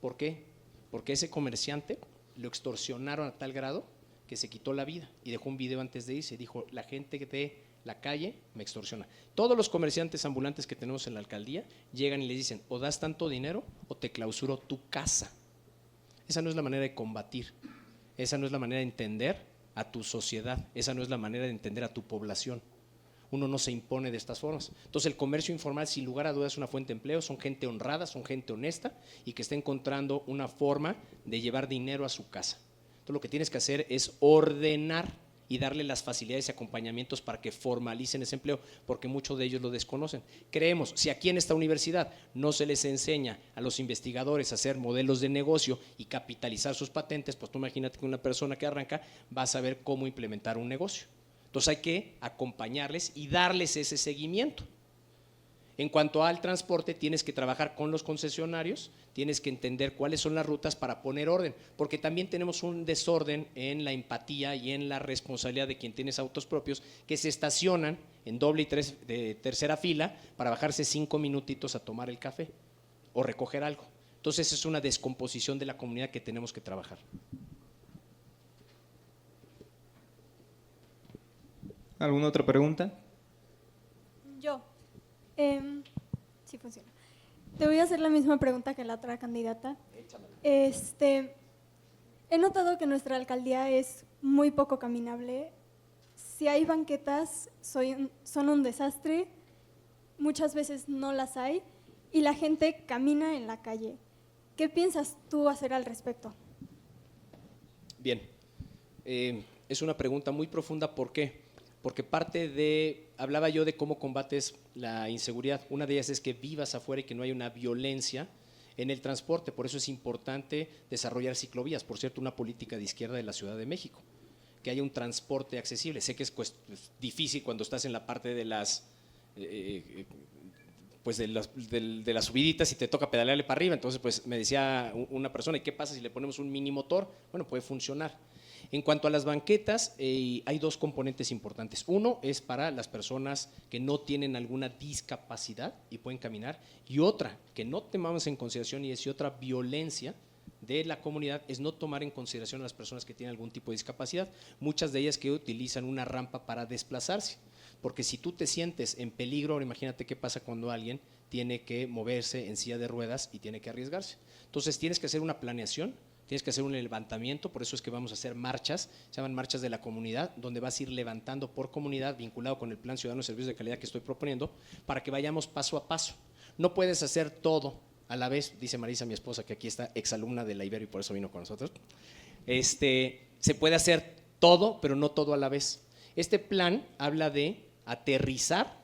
¿Por qué? Porque ese comerciante lo extorsionaron a tal grado que se quitó la vida y dejó un video antes de irse. Dijo, la gente de la calle me extorsiona. Todos los comerciantes ambulantes que tenemos en la alcaldía llegan y les dicen, o das tanto dinero o te clausuro tu casa. Esa no es la manera de combatir, esa no es la manera de entender a tu sociedad, esa no es la manera de entender a tu población. Uno no se impone de estas formas. Entonces el comercio informal sin lugar a dudas es una fuente de empleo, son gente honrada, son gente honesta y que está encontrando una forma de llevar dinero a su casa. Entonces lo que tienes que hacer es ordenar y darle las facilidades y acompañamientos para que formalicen ese empleo, porque muchos de ellos lo desconocen. Creemos, si aquí en esta universidad no se les enseña a los investigadores a hacer modelos de negocio y capitalizar sus patentes, pues tú imagínate que una persona que arranca va a saber cómo implementar un negocio. Entonces hay que acompañarles y darles ese seguimiento. En cuanto al transporte, tienes que trabajar con los concesionarios, tienes que entender cuáles son las rutas para poner orden, porque también tenemos un desorden en la empatía y en la responsabilidad de quien tiene autos propios que se estacionan en doble y de tercera fila para bajarse 5 minutitos a tomar el café o recoger algo. Entonces es una descomposición de la comunidad que tenemos que trabajar. ¿Alguna otra pregunta? Yo. Sí funciona. Te voy a hacer la misma pregunta que la otra candidata. He notado que nuestra alcaldía es muy poco caminable. Si hay banquetas, son un desastre. Muchas veces no las hay y la gente camina en la calle. ¿Qué piensas tú hacer al respecto? Bien, es una pregunta muy profunda. ¿Por qué? Porque hablaba yo de cómo combates la inseguridad. Una de ellas es que vivas afuera y que no haya una violencia en el transporte. Por eso es importante desarrollar ciclovías. Por cierto, una política de izquierda de la Ciudad de México, que haya un transporte accesible. Sé que es difícil cuando estás en la parte de las subiditas y te toca pedalearle para arriba. Entonces, pues me decía una persona, ¿y qué pasa si le ponemos un mini motor? Bueno, puede funcionar. En cuanto a las banquetas, hay dos componentes importantes. Uno es para las personas que no tienen alguna discapacidad y pueden caminar, y otra que no tomamos en consideración y otra violencia de la comunidad es no tomar en consideración a las personas que tienen algún tipo de discapacidad, muchas de ellas que utilizan una rampa para desplazarse, porque si tú te sientes en peligro, ahora imagínate qué pasa cuando alguien tiene que moverse en silla de ruedas y tiene que arriesgarse. Entonces tienes que hacer una planeación, tienes que hacer un levantamiento, por eso es que vamos a hacer marchas, se llaman marchas de la comunidad, donde vas a ir levantando por comunidad, vinculado con el Plan Ciudadano de Servicios de Calidad que estoy proponiendo, para que vayamos paso a paso. No puedes hacer todo a la vez, dice Marisa, mi esposa, que aquí está exalumna de la Ibero y por eso vino con nosotros. Se puede hacer todo, pero no todo a la vez. Este plan habla de aterrizar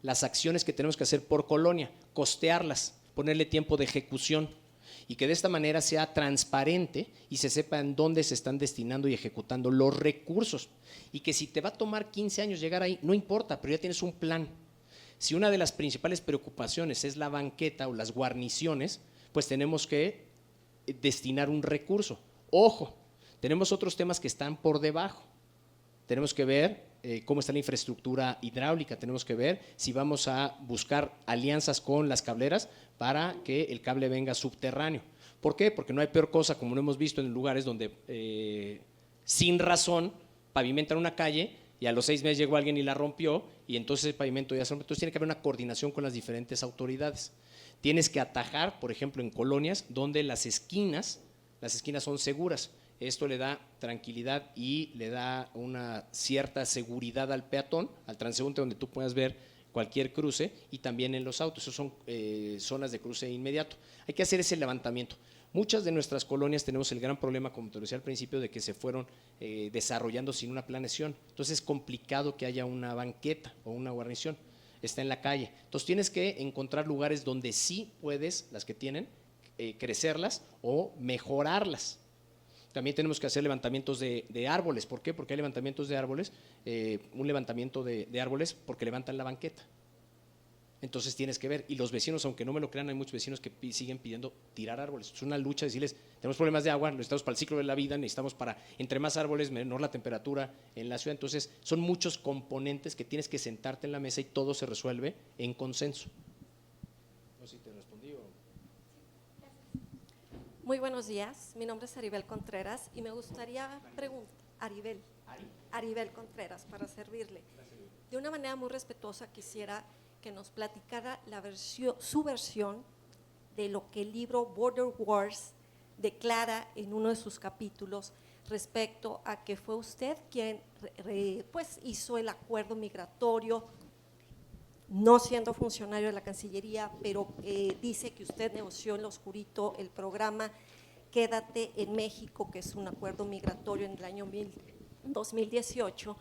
las acciones que tenemos que hacer por colonia, costearlas, ponerle tiempo de ejecución, y que de esta manera sea transparente y se sepa en dónde se están destinando y ejecutando los recursos, y que si te va a tomar 15 años llegar ahí, no importa, pero ya tienes un plan. Si una de las principales preocupaciones es la banqueta o las guarniciones, pues tenemos que destinar un recurso. Ojo, tenemos otros temas que están por debajo. tenemos que ver cómo está la infraestructura hidráulica, tenemos que ver si vamos a buscar alianzas con las cableras para que el cable venga subterráneo. ¿Por qué? Porque no hay peor cosa, como lo hemos visto en lugares donde sin razón pavimentan una calle y a los 6 meses llegó alguien y la rompió y entonces el pavimento ya se rompió. Entonces tiene que haber una coordinación con las diferentes autoridades. Tienes que atajar, por ejemplo, en colonias donde las esquinas son seguras. Esto le da tranquilidad y le da una cierta seguridad al peatón, al transeúnte, donde tú puedas ver cualquier cruce, y también en los autos. Esos son zonas de cruce inmediato. Hay que hacer ese levantamiento. Muchas de nuestras colonias tenemos el gran problema, como te decía al principio, de que se fueron desarrollando sin una planeación. Entonces es complicado que haya una banqueta o una guarnición. Está en la calle. Entonces tienes que encontrar lugares donde sí puedes, las que tienen, crecerlas o mejorarlas. También tenemos que hacer levantamientos de árboles. ¿Por qué? Porque hay levantamientos de árboles, un levantamiento de árboles porque levantan la banqueta. Entonces tienes que ver, y los vecinos, aunque no me lo crean, hay muchos vecinos que siguen pidiendo tirar árboles. Es una lucha decirles, tenemos problemas de agua, necesitamos para el ciclo de la vida, necesitamos para, entre más árboles, menor la temperatura en la ciudad. Entonces son muchos componentes que tienes que sentarte en la mesa y todo se resuelve en consenso. No sé si te respondí o… Muy buenos días, mi nombre es Aribel Contreras y me gustaría preguntar, Aribel Contreras, para servirle. De una manera muy respetuosa quisiera que nos platicara su versión de lo que el libro Border Wars declara en uno de sus capítulos respecto a que fue usted quien pues hizo el acuerdo migratorio, no siendo funcionario de la Cancillería, pero dice que usted negoció en lo oscurito el programa Quédate en México, que es un acuerdo migratorio en el año 2018,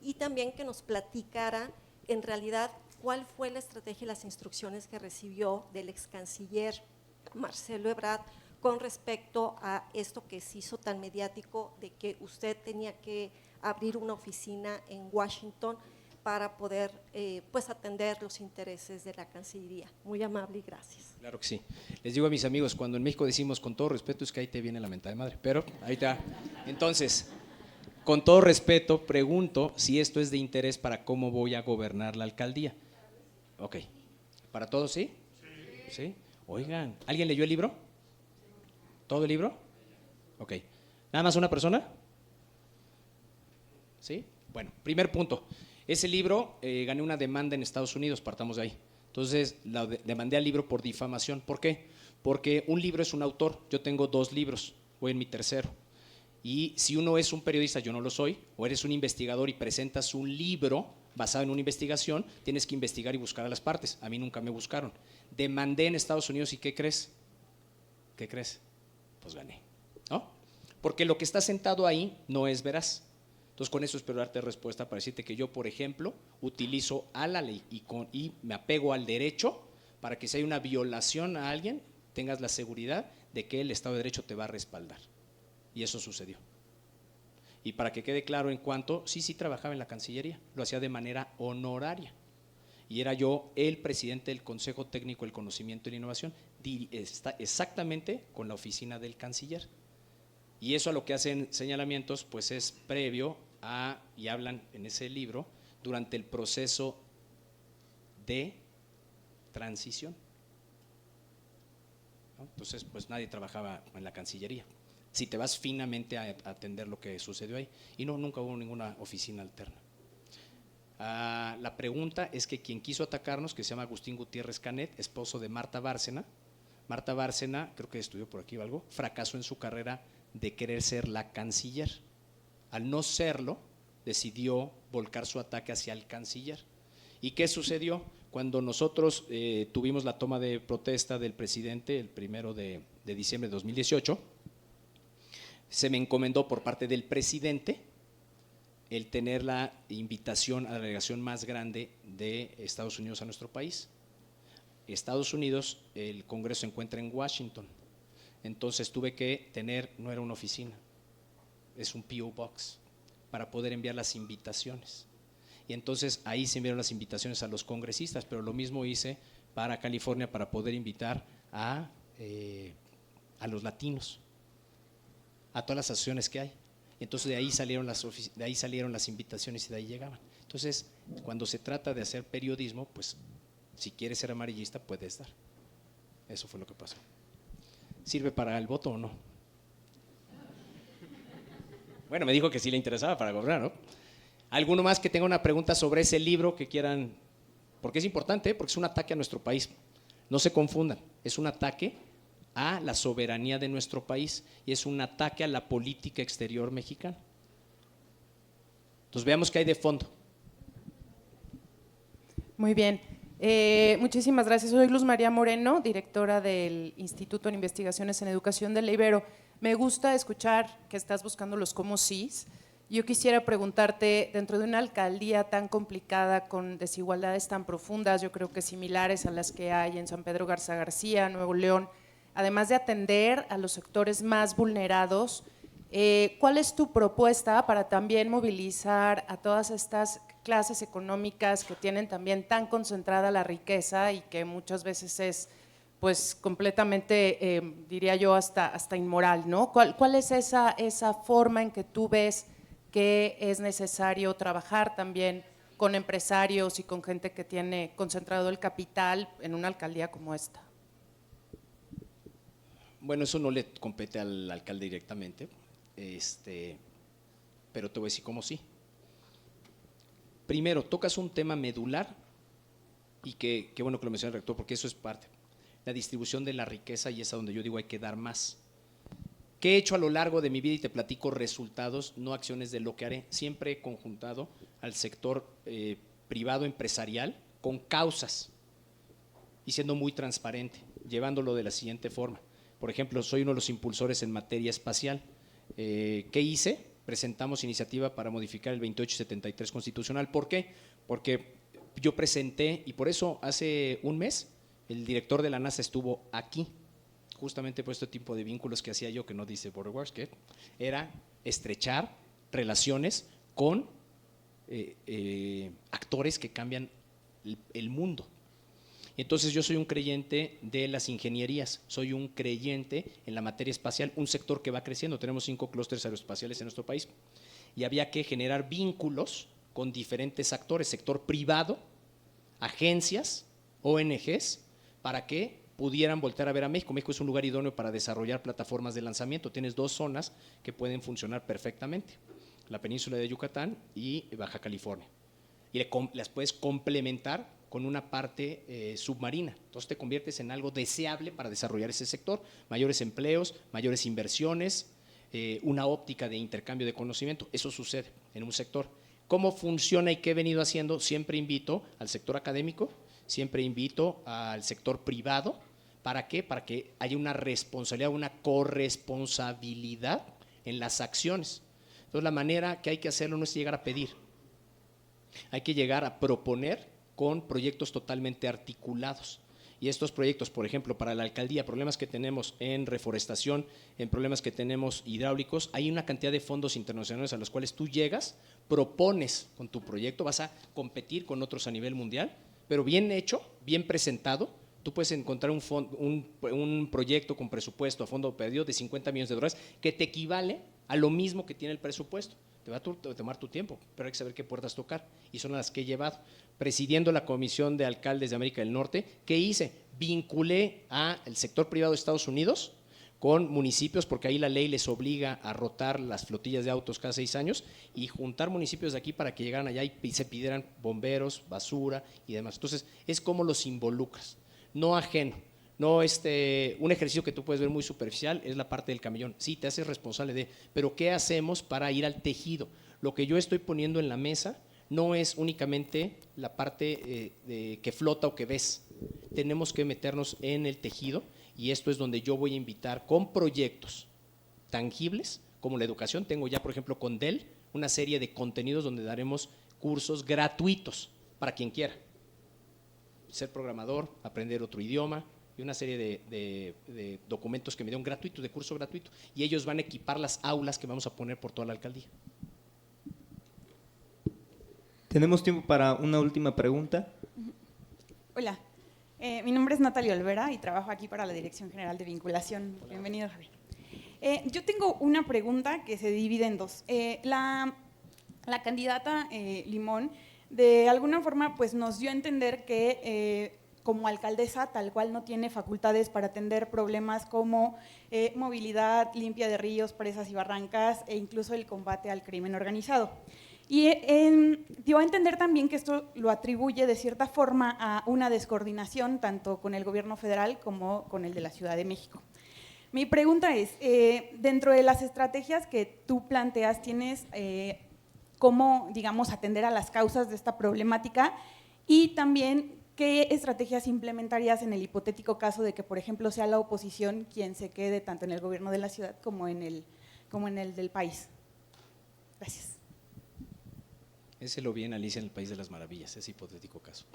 y también que nos platicara en realidad cuál fue la estrategia y las instrucciones que recibió del ex canciller Marcelo Ebrard con respecto a esto que se hizo tan mediático de que usted tenía que abrir una oficina en Washington para poder pues atender los intereses de la Cancillería. Muy amable y gracias. Claro que sí. Les digo a mis amigos, cuando en México decimos con todo respeto, es que ahí te viene la mentada de madre, pero ahí está. Entonces, con todo respeto, pregunto si esto es de interés para cómo voy a gobernar la alcaldía. Ok. ¿Para todos sí? Sí. Oigan, ¿alguien leyó el libro? ¿Todo el libro? Ok. ¿Nada más una persona? ¿Sí? Bueno, primer punto. Ese libro gané una demanda en Estados Unidos, partamos de ahí. Entonces, demandé al libro por difamación. ¿Por qué? Porque un libro es un autor. Yo tengo 2 libros, voy en mi tercero. Y si uno es un periodista, yo no lo soy, o eres un investigador y presentas un libro basado en una investigación, tienes que investigar y buscar a las partes. A mí nunca me buscaron. Demandé en Estados Unidos y ¿qué crees? ¿Qué crees? Pues gané, ¿no? Porque lo que está sentado ahí no es veraz. Entonces con eso espero darte respuesta para decirte que yo, por ejemplo, utilizo a la ley y me apego al derecho para que si hay una violación a alguien, tengas la seguridad de que el Estado de Derecho te va a respaldar. Y eso sucedió. Y para que quede claro en cuanto, sí trabajaba en la Cancillería, lo hacía de manera honoraria. Y era yo el presidente del Consejo Técnico del Conocimiento y la Innovación, exactamente con la oficina del canciller. Y eso a lo que hacen señalamientos, pues es previo a, y hablan en ese libro, durante el proceso de transición, ¿no? Entonces, pues nadie trabajaba en la Cancillería. Si te vas finamente a atender lo que sucedió ahí. Y no, nunca hubo ninguna oficina alterna. La pregunta es que quien quiso atacarnos, que se llama Agustín Gutiérrez Canet, esposo de Marta Bárcena, creo que estudió por aquí o algo, fracasó en su carrera de querer ser la canciller. Al no serlo, decidió volcar su ataque hacia el canciller. ¿Y qué sucedió? Cuando nosotros tuvimos la toma de protesta del presidente el 1 de diciembre de 2018, se me encomendó por parte del presidente el tener la invitación a la delegación más grande de Estados Unidos a nuestro país. Estados Unidos, el Congreso se encuentra en Washington, entonces tuve que tener, no era una oficina, es un P.O. Box, para poder enviar las invitaciones. Y entonces ahí se enviaron las invitaciones a los congresistas, pero lo mismo hice para California para poder invitar a los latinos, a todas las asociaciones que hay. Y entonces de ahí salieron las invitaciones y de ahí llegaban. Entonces, cuando se trata de hacer periodismo, pues si quieres ser amarillista, puedes dar. Eso fue lo que pasó. ¿Sirve para el voto o no? Bueno, me dijo que sí le interesaba para gobernar, ¿no? ¿Alguno más que tenga una pregunta sobre ese libro que quieran? Porque es importante, porque es un ataque a nuestro país. No se confundan, es un ataque a la soberanía de nuestro país y es un ataque a la política exterior mexicana. Entonces veamos qué hay de fondo. Muy bien. Muchísimas gracias. Soy Luz María Moreno, directora del Instituto de Investigaciones en Educación de la Ibero. Me gusta escuchar que estás buscando los cómo sís. Yo quisiera preguntarte, dentro de una alcaldía tan complicada, con desigualdades tan profundas, yo creo que similares a las que hay en San Pedro Garza García, Nuevo León, además de atender a los sectores más vulnerados, ¿cuál es tu propuesta para también movilizar a todas estas clases económicas que tienen también tan concentrada la riqueza y que muchas veces es pues completamente, diría yo, hasta inmoral, ¿no? ¿Cuál es esa forma en que tú ves que es necesario trabajar también con empresarios y con gente que tiene concentrado el capital en una alcaldía como esta? Bueno, eso no le compete al alcalde directamente, pero te voy a decir cómo sí. Primero, tocas un tema medular y qué bueno que lo menciona el rector, porque eso es parte. La distribución de la riqueza, y es a donde yo digo hay que dar más. ¿Qué he hecho a lo largo de mi vida? Y te platico resultados, no acciones de lo que haré. Siempre he conjuntado al sector privado empresarial con causas y siendo muy transparente, llevándolo de la siguiente forma. Por ejemplo, soy uno de los impulsores en materia espacial. ¿Qué hice? Presentamos iniciativa para modificar el 2873 constitucional. ¿Por qué? Porque yo presenté, y por eso hace un mes el director de la NASA estuvo aquí, justamente por este tipo de vínculos que hacía yo, que no dice Border Wars, que era estrechar relaciones con actores que cambian el mundo. Entonces yo soy un creyente de las ingenierías, soy un creyente en la materia espacial, un sector que va creciendo. Tenemos 5 clústeres aeroespaciales en nuestro país y había que generar vínculos con diferentes actores, sector privado, agencias, ONGs, para que pudieran voltear a ver a México. México es un lugar idóneo para desarrollar plataformas de lanzamiento. Tienes 2 zonas que pueden funcionar perfectamente, la península de Yucatán y Baja California. Y las puedes complementar con una parte submarina. Entonces te conviertes en algo deseable para desarrollar ese sector. Mayores empleos, mayores inversiones, una óptica de intercambio de conocimiento. Eso sucede en un sector. ¿Cómo funciona y qué he venido haciendo? Siempre invito al sector académico, siempre invito al sector privado. ¿Para qué? Para que haya una responsabilidad, una corresponsabilidad en las acciones. Entonces la manera que hay que hacerlo no es llegar a pedir, hay que llegar a proponer con proyectos totalmente articulados. Y estos proyectos, por ejemplo, para la alcaldía, problemas que tenemos en reforestación, en problemas que tenemos hidráulicos, hay una cantidad de fondos internacionales a los cuales tú llegas, propones con tu proyecto, vas a competir con otros a nivel mundial, pero bien hecho, bien presentado. Tú puedes encontrar un proyecto con presupuesto a fondo perdido de $50 millones que te equivale a lo mismo que tiene el presupuesto. Te va a tomar tu tiempo, pero hay que saber qué puertas tocar, y son las que he llevado. Presidiendo la Comisión de Alcaldes de América del Norte, ¿qué hice? Vinculé al sector privado de Estados Unidos con municipios, porque ahí la ley les obliga a rotar las flotillas de autos cada 6 años, y juntar municipios de aquí para que llegaran allá y se pidieran bomberos, basura y demás. Entonces, es como los involucras, no ajeno. No, un ejercicio que tú puedes ver muy superficial es la parte del camellón. Sí, te haces responsable de, pero ¿qué hacemos para ir al tejido? Lo que yo estoy poniendo en la mesa no es únicamente la parte que flota o que ves. Tenemos que meternos en el tejido, y esto es donde yo voy a invitar con proyectos tangibles, como la educación. Tengo ya, por ejemplo, con Dell, una serie de contenidos donde daremos cursos gratuitos para quien quiera. Ser programador, aprender otro idioma, y una serie de documentos que me dieron gratuitos, de curso gratuito, y ellos van a equipar las aulas que vamos a poner por toda la alcaldía. Tenemos tiempo para una última pregunta. Hola, mi nombre es Natalia Olvera y trabajo aquí para la Dirección General de Vinculación. Bienvenido, Javier. Yo tengo una pregunta que se divide en dos. La candidata Limón, de alguna forma, pues nos dio a entender que como alcaldesa tal cual no tiene facultades para atender problemas como movilidad limpia de ríos, presas y barrancas e incluso el combate al crimen organizado. Y dio a entender también que esto lo atribuye de cierta forma a una descoordinación tanto con el gobierno federal como con el de la Ciudad de México. Mi pregunta es, dentro de las estrategias que tú planteas, ¿tienes cómo, digamos, atender a las causas de esta problemática? Y también, ¿qué estrategias implementarías en el hipotético caso de que, por ejemplo, sea la oposición quien se quede tanto en el gobierno de la ciudad como en el del país? Gracias. Ese lo vi en Alicia en el País de las Maravillas, ese hipotético caso.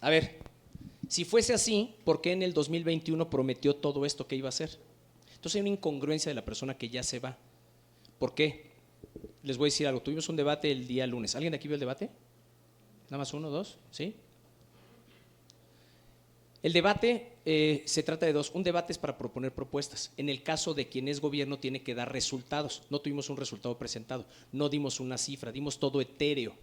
A ver, si fuese así, ¿por qué en el 2021 prometió todo esto que iba a hacer? Entonces hay una incongruencia de la persona que ya se va. ¿Por qué? Les voy a decir algo. Tuvimos un debate el día lunes. ¿Alguien de aquí vio el debate? ¿Nada más uno, dos? ¿Sí? El debate se trata de dos. Un debate es para proponer propuestas. En el caso de quien es gobierno tiene que dar resultados. No tuvimos un resultado presentado, no dimos una cifra, dimos todo etéreo.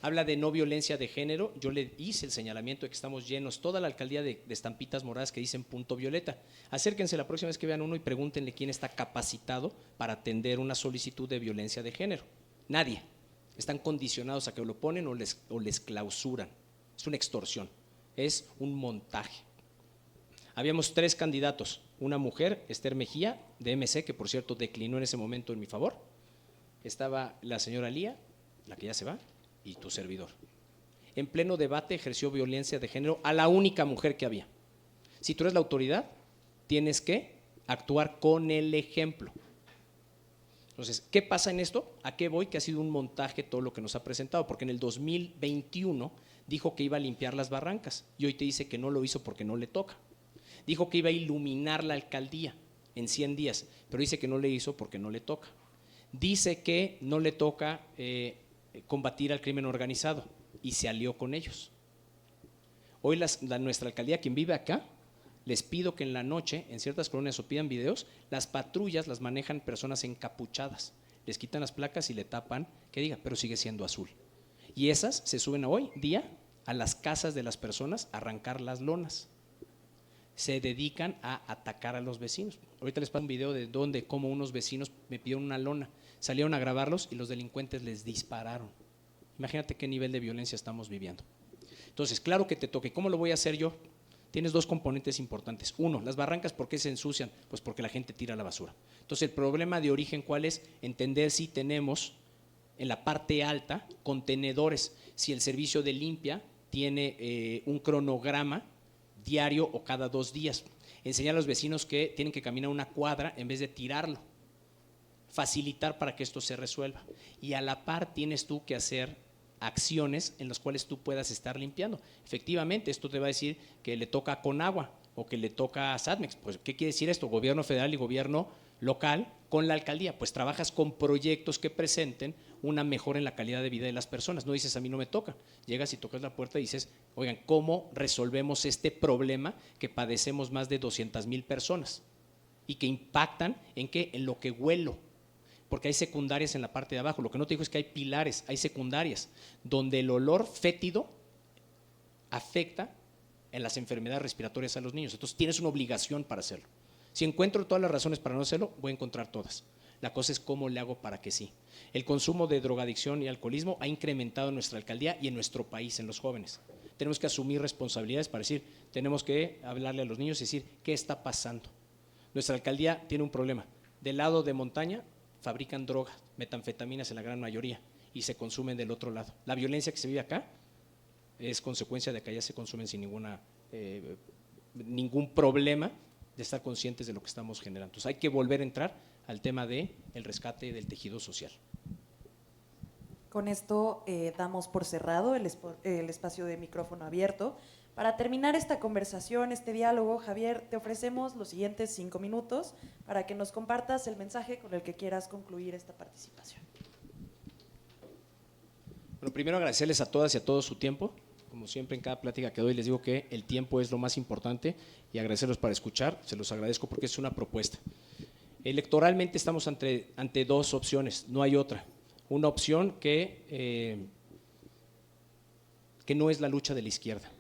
Habla de no violencia de género. Yo le hice el señalamiento de que estamos llenos, toda la alcaldía de estampitas moradas que dicen punto violeta. Acérquense la próxima vez que vean uno y pregúntenle quién está capacitado para atender una solicitud de violencia de género. Nadie. Están condicionados a que lo ponen o les clausuran. Es una extorsión. Es un montaje. Habíamos 3 candidatos, una mujer, Esther Mejía, de MC, que por cierto declinó en ese momento en mi favor, estaba la señora Lía, la que ya se va, y tu servidor. En pleno debate ejerció violencia de género a la única mujer que había. Si tú eres la autoridad, tienes que actuar con el ejemplo. Entonces, ¿qué pasa en esto? ¿A qué voy? Que ha sido un montaje todo lo que nos ha presentado, porque en el 2021 dijo que iba a limpiar las barrancas y hoy te dice que no lo hizo porque no le toca. Dijo que iba a iluminar la alcaldía en 100 días, pero dice que no le hizo porque no le toca. Dice que no le toca combatir al crimen organizado y se alió con ellos. Hoy nuestra alcaldía, quien vive acá, les pido que en la noche, en ciertas colonias o pidan videos, las patrullas las manejan personas encapuchadas, les quitan las placas y le tapan, que diga, pero sigue siendo azul. Y esas se suben hoy día a las casas de las personas a arrancar las lonas. Se dedican a atacar a los vecinos. Ahorita les paso un video de cómo unos vecinos me pidieron una lona, salieron a grabarlos y los delincuentes les dispararon. Imagínate qué nivel de violencia estamos viviendo. Entonces, claro que te toque. ¿Cómo lo voy a hacer yo? Tienes 2 componentes importantes. Uno, las barrancas, ¿por qué se ensucian? Pues porque la gente tira la basura. Entonces, el problema de origen, ¿cuál es? Entender si tenemos en la parte alta contenedores, si el servicio de limpia tiene un cronograma diario o cada 2 días. Enseñar a los vecinos que tienen que caminar una cuadra en vez de tirarlo. Facilitar para que esto se resuelva. Y a la par tienes tú que hacer acciones en las cuales tú puedas estar limpiando. Efectivamente, esto te va a decir que le toca con agua o que le toca a SADMEX. Pues, ¿qué quiere decir esto? Gobierno federal y gobierno local con la alcaldía. Pues trabajas con proyectos que presenten una mejora en la calidad de vida de las personas. No dices, a mí no me toca. Llegas y tocas la puerta y dices, oigan, ¿cómo resolvemos este problema que padecemos más de 200,000 personas? Y que impactan ¿en qué? En lo que huelo. Porque hay secundarias en la parte de abajo. Lo que no te digo es que hay pilares, hay secundarias, donde el olor fétido afecta en las enfermedades respiratorias a los niños. Entonces tienes una obligación para hacerlo. Si encuentro todas las razones para no hacerlo, voy a encontrar todas. La cosa es cómo le hago para que sí. El consumo de drogadicción y alcoholismo ha incrementado en nuestra alcaldía y en nuestro país, en los jóvenes. Tenemos que asumir responsabilidades para decir, tenemos que hablarle a los niños y decir, ¿qué está pasando? Nuestra alcaldía tiene un problema. Del lado de montaña fabrican drogas, metanfetaminas en la gran mayoría, y se consumen del otro lado. La violencia que se vive acá es consecuencia de que allá se consumen sin ningún problema de estar conscientes de lo que estamos generando. Entonces hay que volver a entrar al tema del rescate del tejido social. Con esto damos por cerrado el espacio de micrófono abierto. Para terminar esta conversación, este diálogo, Javier, te ofrecemos los siguientes 5 minutos para que nos compartas el mensaje con el que quieras concluir esta participación. Bueno, primero agradecerles a todas y a todos su tiempo. como siempre en cada plática que doy les digo que el tiempo es lo más importante y agradecerlos para escuchar, se los agradezco porque es una propuesta. Electoralmente estamos ante dos opciones, no hay otra. Una opción que no es la lucha de la izquierda.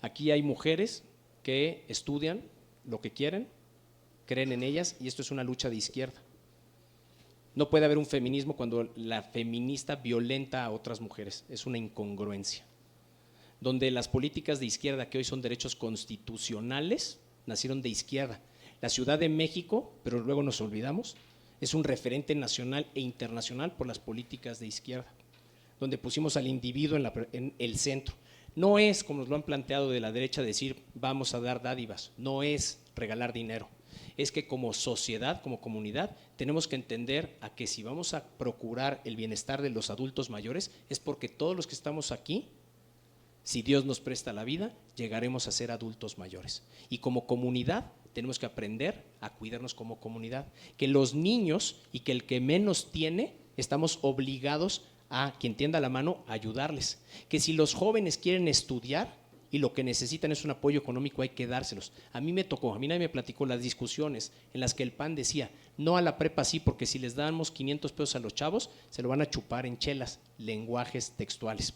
Aquí hay mujeres que estudian lo que quieren, creen en ellas y esto es una lucha de izquierda. No puede haber un feminismo cuando la feminista violenta a otras mujeres, es una incongruencia. Donde las políticas de izquierda, que hoy son derechos constitucionales, nacieron de izquierda. La Ciudad de México, pero luego nos olvidamos, es un referente nacional e internacional por las políticas de izquierda, donde pusimos al individuo en el centro. No es, como nos lo han planteado de la derecha, decir vamos a dar dádivas, no es regalar dinero. Es que como sociedad, como comunidad, tenemos que entender a que si vamos a procurar el bienestar de los adultos mayores, es porque todos los que estamos aquí, si Dios nos presta la vida, llegaremos a ser adultos mayores. Y como comunidad tenemos que aprender a cuidarnos como comunidad. Que los niños y que el que menos tiene, estamos obligados a, quien tienda la mano, a ayudarles. Que si los jóvenes quieren estudiar y lo que necesitan es un apoyo económico, hay que dárselos. A mí me tocó, a mí nadie me platicó las discusiones en las que el PAN decía, no a la prepa sí, porque si les damos 500 pesos a los chavos, se lo van a chupar en chelas, lenguajes textuales.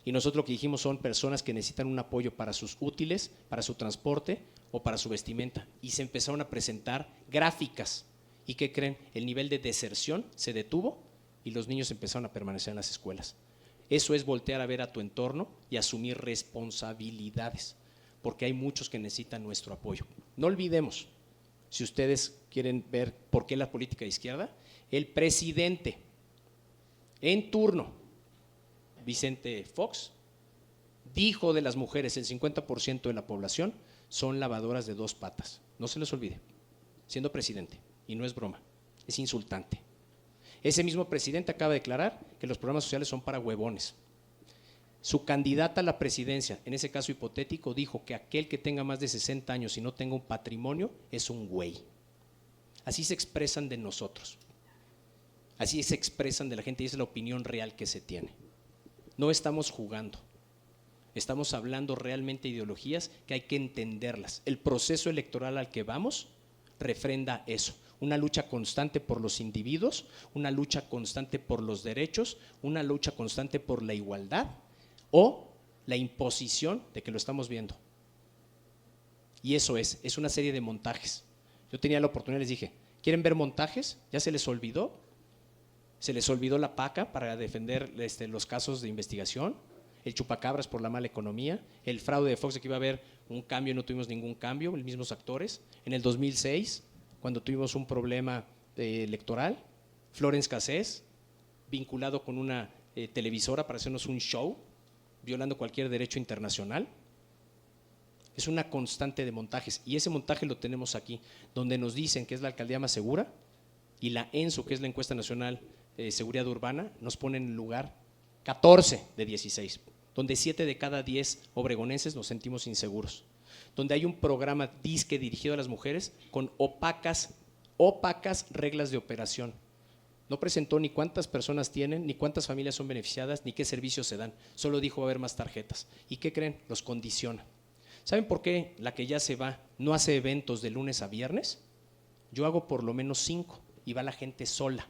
Y nosotros lo que dijimos son personas que necesitan un apoyo para sus útiles, para su transporte o para su vestimenta. Y se empezaron a presentar gráficas. ¿Y qué creen? El nivel de deserción se detuvo y los niños empezaron a permanecer en las escuelas. Eso es voltear a ver a tu entorno y asumir responsabilidades, porque hay muchos que necesitan nuestro apoyo. No olvidemos, si ustedes quieren ver por qué la política de izquierda, el presidente en turno, Vicente Fox, dijo de las mujeres, el 50% de la población son lavadoras de dos patas. No se les olvide, siendo presidente, y no es broma, es insultante. Ese mismo presidente acaba de declarar que los programas sociales son para huevones. Su candidata a la presidencia, en ese caso hipotético, dijo que aquel que tenga más de 60 años y no tenga un patrimonio es un güey. Así se expresan de nosotros. Así se expresan de la gente y esa es la opinión real que se tiene. No estamos jugando. Estamos hablando realmente de ideologías que hay que entenderlas. El proceso electoral al que vamos refrenda eso. Una lucha constante por los individuos, una lucha constante por los derechos, una lucha constante por la igualdad o la imposición de que lo estamos viendo. Y eso es una serie de montajes. Yo tenía la oportunidad, les dije, ¿quieren ver montajes? ¿Ya se les olvidó? ¿Se les olvidó la PACA para defender los casos de investigación? El chupacabras por la mala economía, el fraude de Fox de que iba a haber un cambio y no tuvimos ningún cambio, los mismos actores. En el 2006, cuando tuvimos un problema electoral, Florence Cassés, vinculado con una televisora para hacernos un show, violando cualquier derecho internacional. Es una constante de montajes y ese montaje lo tenemos aquí, donde nos dicen que es la alcaldía más segura y la ENSO, que es la encuesta nacional de seguridad urbana, nos pone en el lugar 14 de 16, donde 7 de cada 10 obregonenses nos sentimos inseguros, donde hay un programa disque dirigido a las mujeres con opacas reglas de operación. No presentó ni cuántas personas tienen, ni cuántas familias son beneficiadas, ni qué servicios se dan. Solo dijo va a haber más tarjetas. ¿Y qué creen? Los condiciona. ¿Saben por qué la que ya se va no hace eventos de lunes a viernes? Yo hago por lo menos 5 y va la gente sola.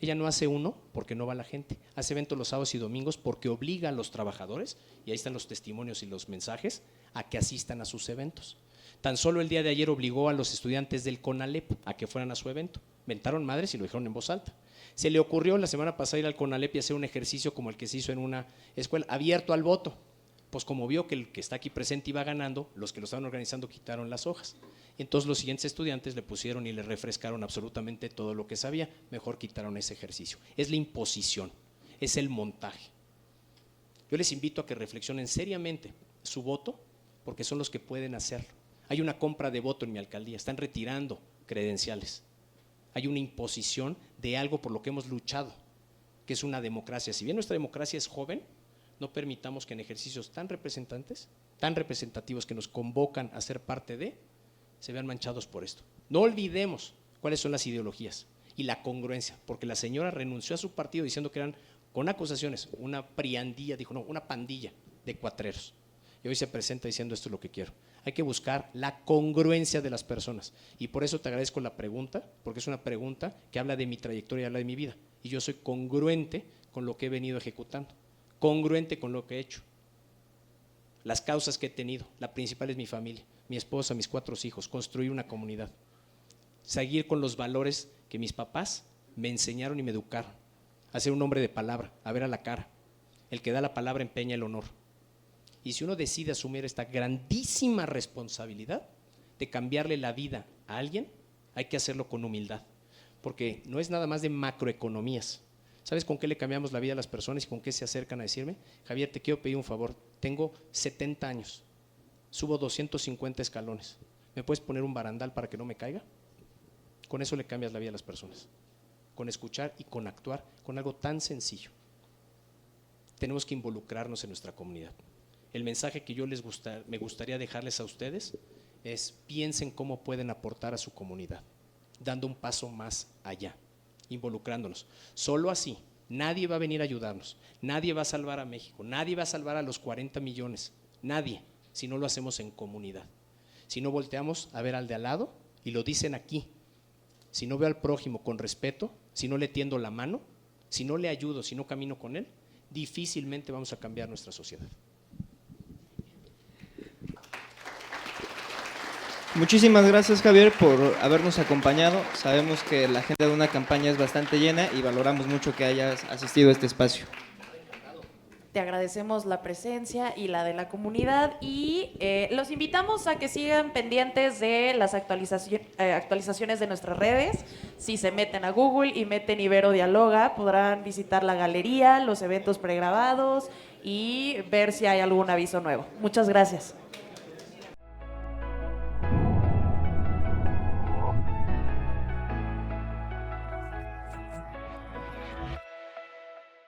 Ella no hace uno porque no va la gente. Hace eventos los sábados y domingos porque obliga a los trabajadores, y ahí están los testimonios y los mensajes, a que asistan a sus eventos. Tan solo el día de ayer obligó a los estudiantes del CONALEP a que fueran a su evento. Mentaron madres y lo dijeron en voz alta. Se le ocurrió la semana pasada ir al CONALEP y hacer un ejercicio como el que se hizo en una escuela, abierto al voto. Pues como vio que el que está aquí presente iba ganando, los que lo estaban organizando quitaron las hojas. Y entonces los siguientes estudiantes le pusieron y le refrescaron absolutamente todo lo que sabía. Mejor quitaron ese ejercicio. Es la imposición, es el montaje. Yo les invito a que reflexionen seriamente su voto, porque son los que pueden hacerlo. Hay una compra de voto en mi alcaldía, están retirando credenciales. Hay una imposición de algo por lo que hemos luchado, que es una democracia. Si bien nuestra democracia es joven, no permitamos que en ejercicios tan representativos que nos convocan a ser parte de, se vean manchados por esto. No olvidemos cuáles son las ideologías y la congruencia, porque la señora renunció a su partido diciendo que eran con acusaciones, una priandilla, dijo no, una pandilla de cuatreros. Y hoy se presenta diciendo esto es lo que quiero. Hay que buscar la congruencia de las personas. Y por eso te agradezco la pregunta, porque es una pregunta que habla de mi trayectoria, habla de mi vida. Y yo soy congruente con lo que he venido ejecutando, congruente con lo que he hecho. Las causas que he tenido, la principal es mi familia, mi esposa, mis 4 hijos, construir una comunidad. Seguir con los valores que mis papás me enseñaron y me educaron. A ser un hombre de palabra, a ver a la cara. El que da la palabra empeña el honor. Y si uno decide asumir esta grandísima responsabilidad de cambiarle la vida a alguien, hay que hacerlo con humildad, porque no es nada más de macroeconomías. ¿Sabes con qué le cambiamos la vida a las personas y con qué se acercan a decirme? Javier, te quiero pedir un favor, tengo 70 años, subo 250 escalones, ¿me puedes poner un barandal para que no me caiga? Con eso le cambias la vida a las personas, con escuchar y con actuar, con algo tan sencillo. Tenemos que involucrarnos en nuestra comunidad. El mensaje que yo me gustaría dejarles a ustedes es piensen cómo pueden aportar a su comunidad, dando un paso más allá, involucrándonos. Solo así, nadie va a venir a ayudarnos, nadie va a salvar a México, nadie va a salvar a los 40 millones, nadie, si no lo hacemos en comunidad. Si no volteamos a ver al de al lado, y lo dicen aquí, si no veo al prójimo con respeto, si no le tiendo la mano, si no le ayudo, si no camino con él, difícilmente vamos a cambiar nuestra sociedad. Muchísimas gracias, Javier, por habernos acompañado. Sabemos que la agenda de una campaña es bastante llena y valoramos mucho que hayas asistido a este espacio. Te agradecemos la presencia y la de la comunidad y los invitamos a que sigan pendientes de las actualizaciones de nuestras redes. Si se meten a Google y meten Ibero Dialoga, podrán visitar la galería, los eventos pregrabados y ver si hay algún aviso nuevo. Muchas gracias.